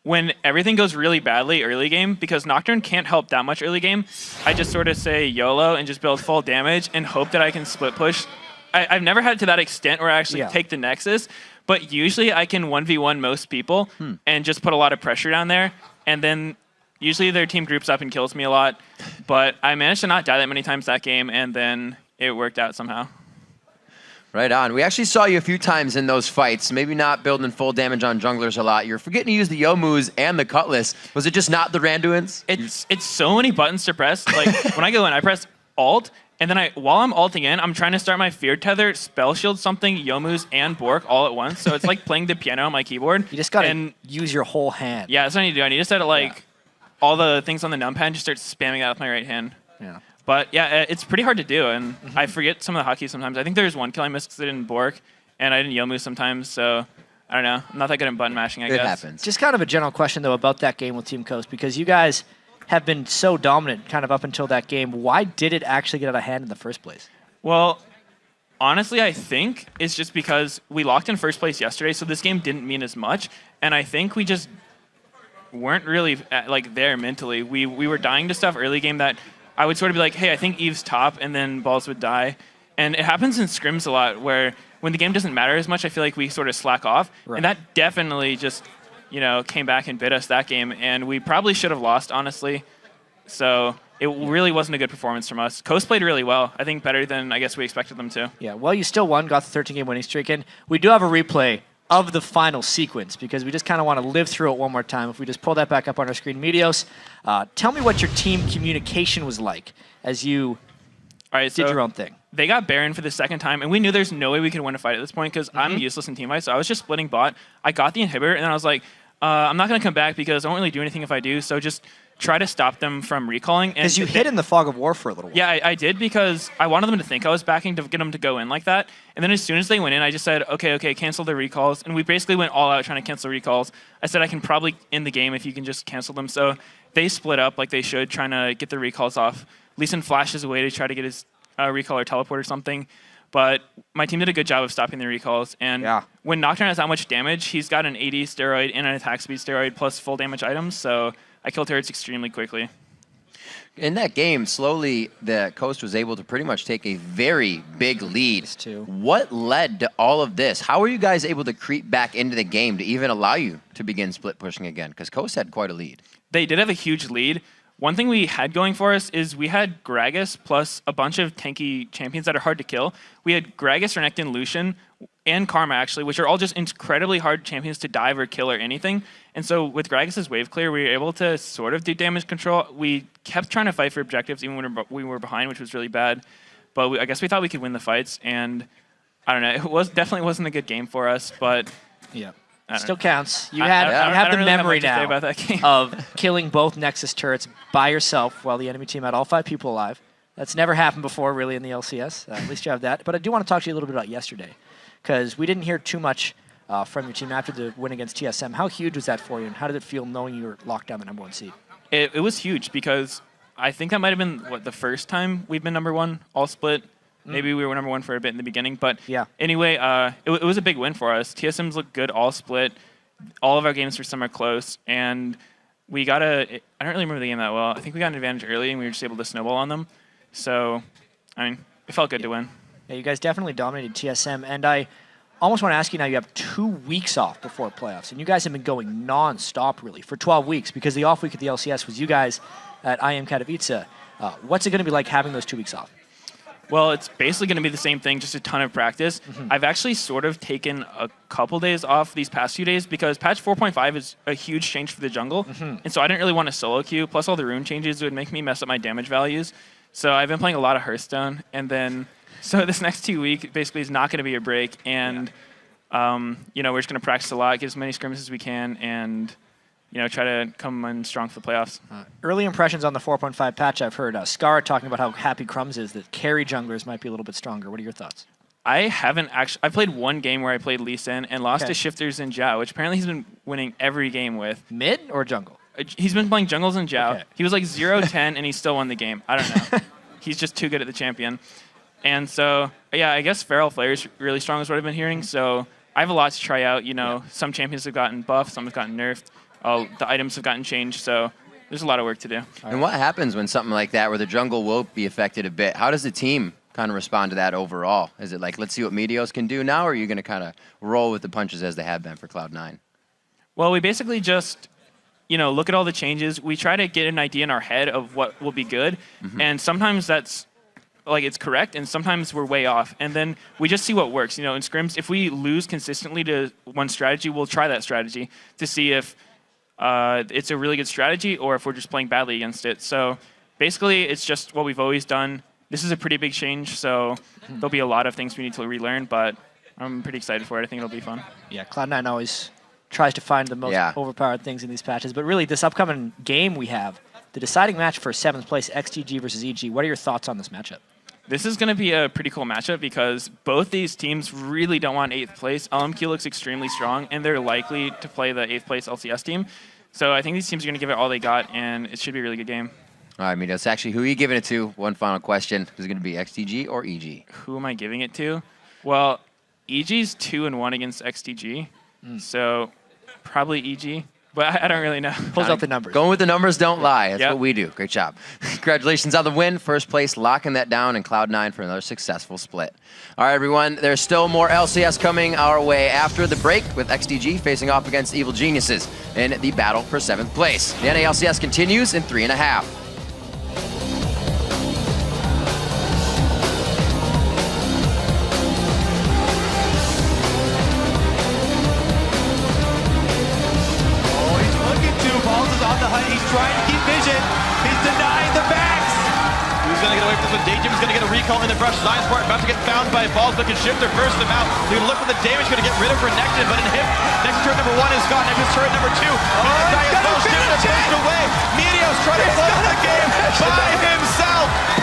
when everything goes really badly early game, because Nocturne can't help that much early game, I just sort of say YOLO and just build full damage and hope that I can split push. I've never had it to that extent where I actually take the Nexus, but usually I can 1v1 most people and just put a lot of pressure down there, and then usually their team groups up and kills me a lot, but I managed to not die that many times that game, and then it worked out somehow. Right on. We actually saw you a few times in those fights, maybe not building full damage on junglers a lot. You're forgetting to use the Yomus and the Cutlass. Was it just not the Randuins? It's so many buttons to press. Like when I go in, I press Alt, and then while I'm ulting in, I'm trying to start my Fear Tether, Spell Shield something, Yomus, and Bork all at once. So it's like playing the piano on my keyboard. You just gotta use your whole hand. Yeah, that's what I need to do. I need to set it like all the things on the numpad and just start spamming that with my right hand. Yeah. But yeah, it's pretty hard to do, and I forget some of the hotkeys sometimes. I think there's one kill I missed because I didn't Bork, and I didn't Yomu sometimes, so I don't know. I'm not that good at button mashing, I guess. It happens. Just kind of a general question, though, about that game with Team Coast, because you guys have been so dominant kind of up until that game. Why did it actually get out of hand in the first place? Well, honestly, I think it's just because we locked in first place yesterday, so this game didn't mean as much, and I think we just weren't really like there mentally. We were dying to stuff early game that I would sort of be like, hey, I think Eve's top, and then balls would die. And it happens in scrims a lot where when the game doesn't matter as much, I feel like we sort of slack off. Right. And that definitely just, came back and bit us that game. And we probably should have lost, honestly. So it really wasn't a good performance from us. Coast played really well. I think better than I guess we expected them to. Yeah, well, you still won, got the 13-game winning streak. And we do have a replay of the final sequence because we just kind of want to live through it one more time. If we just pull that back up on our screen. Meteos, tell me what your team communication was like as you did your own thing. They got Baron for the second time, and we knew there's no way we could win a fight at this point because I'm useless in team fights, so I was just splitting bot. I got the inhibitor, and then I was like, I'm not going to come back because I won't really do anything if I do, so just try to stop them from recalling. Because you hid in the fog of war for a little while. Yeah, I did because I wanted them to think I was backing to get them to go in like that. And then as soon as they went in, I just said, okay, cancel the recalls. And we basically went all out trying to cancel recalls. I said I can probably end the game if you can just cancel them. So they split up like they should, trying to get the recalls off. Lucian flashes away to try to get his recall or teleport or something. But my team did a good job of stopping the recalls. And when Nocturne has that much damage, he's got an 80 steroid and an attack speed steroid plus full damage items. So I killed turrets extremely quickly. In that game, slowly, the Coast was able to pretty much take a very big lead. What led to all of this? How were you guys able to creep back into the game to even allow you to begin split pushing again? Because Coast had quite a lead. They did have a huge lead. One thing we had going for us is we had Gragas plus a bunch of tanky champions that are hard to kill. We had Gragas, Renekton, Lucian, and Karma, actually, which are all just incredibly hard champions to dive or kill or anything. And so with Gragas' wave clear, we were able to sort of do damage control. We kept trying to fight for objectives even when we were behind, which was really bad. But I guess we thought we could win the fights. And I don't know, it definitely wasn't a good game for us, but yeah. Still counts. You have the really memory now about that game. of killing both Nexus turrets by yourself while the enemy team had all 5 people alive. That's never happened before, really, in the LCS. At least you have that. But I do want to talk to you a little bit about yesterday, because we didn't hear too much from your team after the win against TSM. How huge was that for you, and how did it feel knowing you were locked down the #1 seed? It was huge because I think that might have been the first time we've been #1 all split. Maybe we were #1 for a bit in the beginning, but anyway, it was a big win for us. TSM's looked good all split. All of our games for some are close, and we got I don't really remember the game that well. I think we got an advantage early, and we were just able to snowball on them. So, I mean, it felt good to win. Yeah, you guys definitely dominated TSM, and I almost want to ask you now, you have 2 weeks off before playoffs, and you guys have been going non-stop, really, for 12 weeks, because the off week at the LCS was you guys at IM Katowice. What's it going to be like having those 2 weeks off? Well, it's basically going to be the same thing, just a ton of practice. I've actually sort of taken a couple days off these past few days because patch 4.5 is a huge change for the jungle. And so I didn't really want to solo queue. Plus all the rune changes would make me mess up my damage values. So I've been playing a lot of Hearthstone. And then, so this next 2 weeks basically is not going to be a break. And, you know, we're just going to practice a lot, get as many scrimmages as we can, and you know, try to come in strong for the playoffs. Early impressions on the 4.5 patch, I've heard Scar talking about how happy Crumbs is that carry junglers might be a little bit stronger. What are your thoughts? I haven't actually. I played one game where I played Lee Sin and lost to Shifters and Zhao, which apparently he's been winning every game with. Mid or jungle? He's been playing jungles and Zhao. He was like 0-10 and he still won the game. I don't know. He's just too good at the champion. And so, yeah, I guess Feral Flare is really strong is what I've been hearing. So I have a lot to try out. You know, some champions have gotten buffed, some have gotten nerfed. The items have gotten changed, so there's a lot of work to do. And what happens when something like that, where the jungle will be affected a bit? How does the team kind of respond to that overall? Is it like, let's see what Meteos can do now, or are you going to kind of roll with the punches as they have been for Cloud9? Well, we basically just, you know, look at all the changes. We try to get an idea in our head of what will be good, and sometimes that's like it's correct, and sometimes we're way off. And then we just see what works. You know, in scrims, if we lose consistently to one strategy, we'll try that strategy to see if it's a really good strategy or if we're just playing badly against it. So basically, it's just what we've always done. This is a pretty big change, so there'll be a lot of things we need to relearn, but I'm pretty excited for it. I think it'll be fun. Yeah, Cloud9 always tries to find the most overpowered things in these patches. But really, this upcoming game we have, the deciding match for 7th place, XTG versus EG. What are your thoughts on this matchup? This is going to be a pretty cool matchup because both these teams really don't want 8th place. LMQ looks extremely strong, and they're likely to play the 8th place LCS team. So I think these teams are going to give it all they got, and it should be a really good game. All right, Meteos, actually, who are you giving it to? One final question. Is it going to be XTG or EG? Who am I giving it to? Well, EG's 2-1 against XTG, so probably EG. But I don't really know. Pulls out the numbers. Going with the numbers don't lie. That's what we do. Great job. Congratulations on the win. First place, locking that down, and Cloud9 for another successful split. All right, everyone. There's still more LCS coming our way after the break with XDG facing off against Evil Geniuses in the battle for 7th place. The NA LCS continues in 3.5. He's trying to keep vision. He's denying the backs. Who's going to get away from this one? Daydreamin's going to get a recall in the brush. ZionSpartan about to get found by balls, but can Shiptur burst them out. We look for the damage, going to get rid of Renekton, but in him, next turret number 1 is gone. Next turret number 2. Shiptur pushed away. Meteos trying to close the game by himself.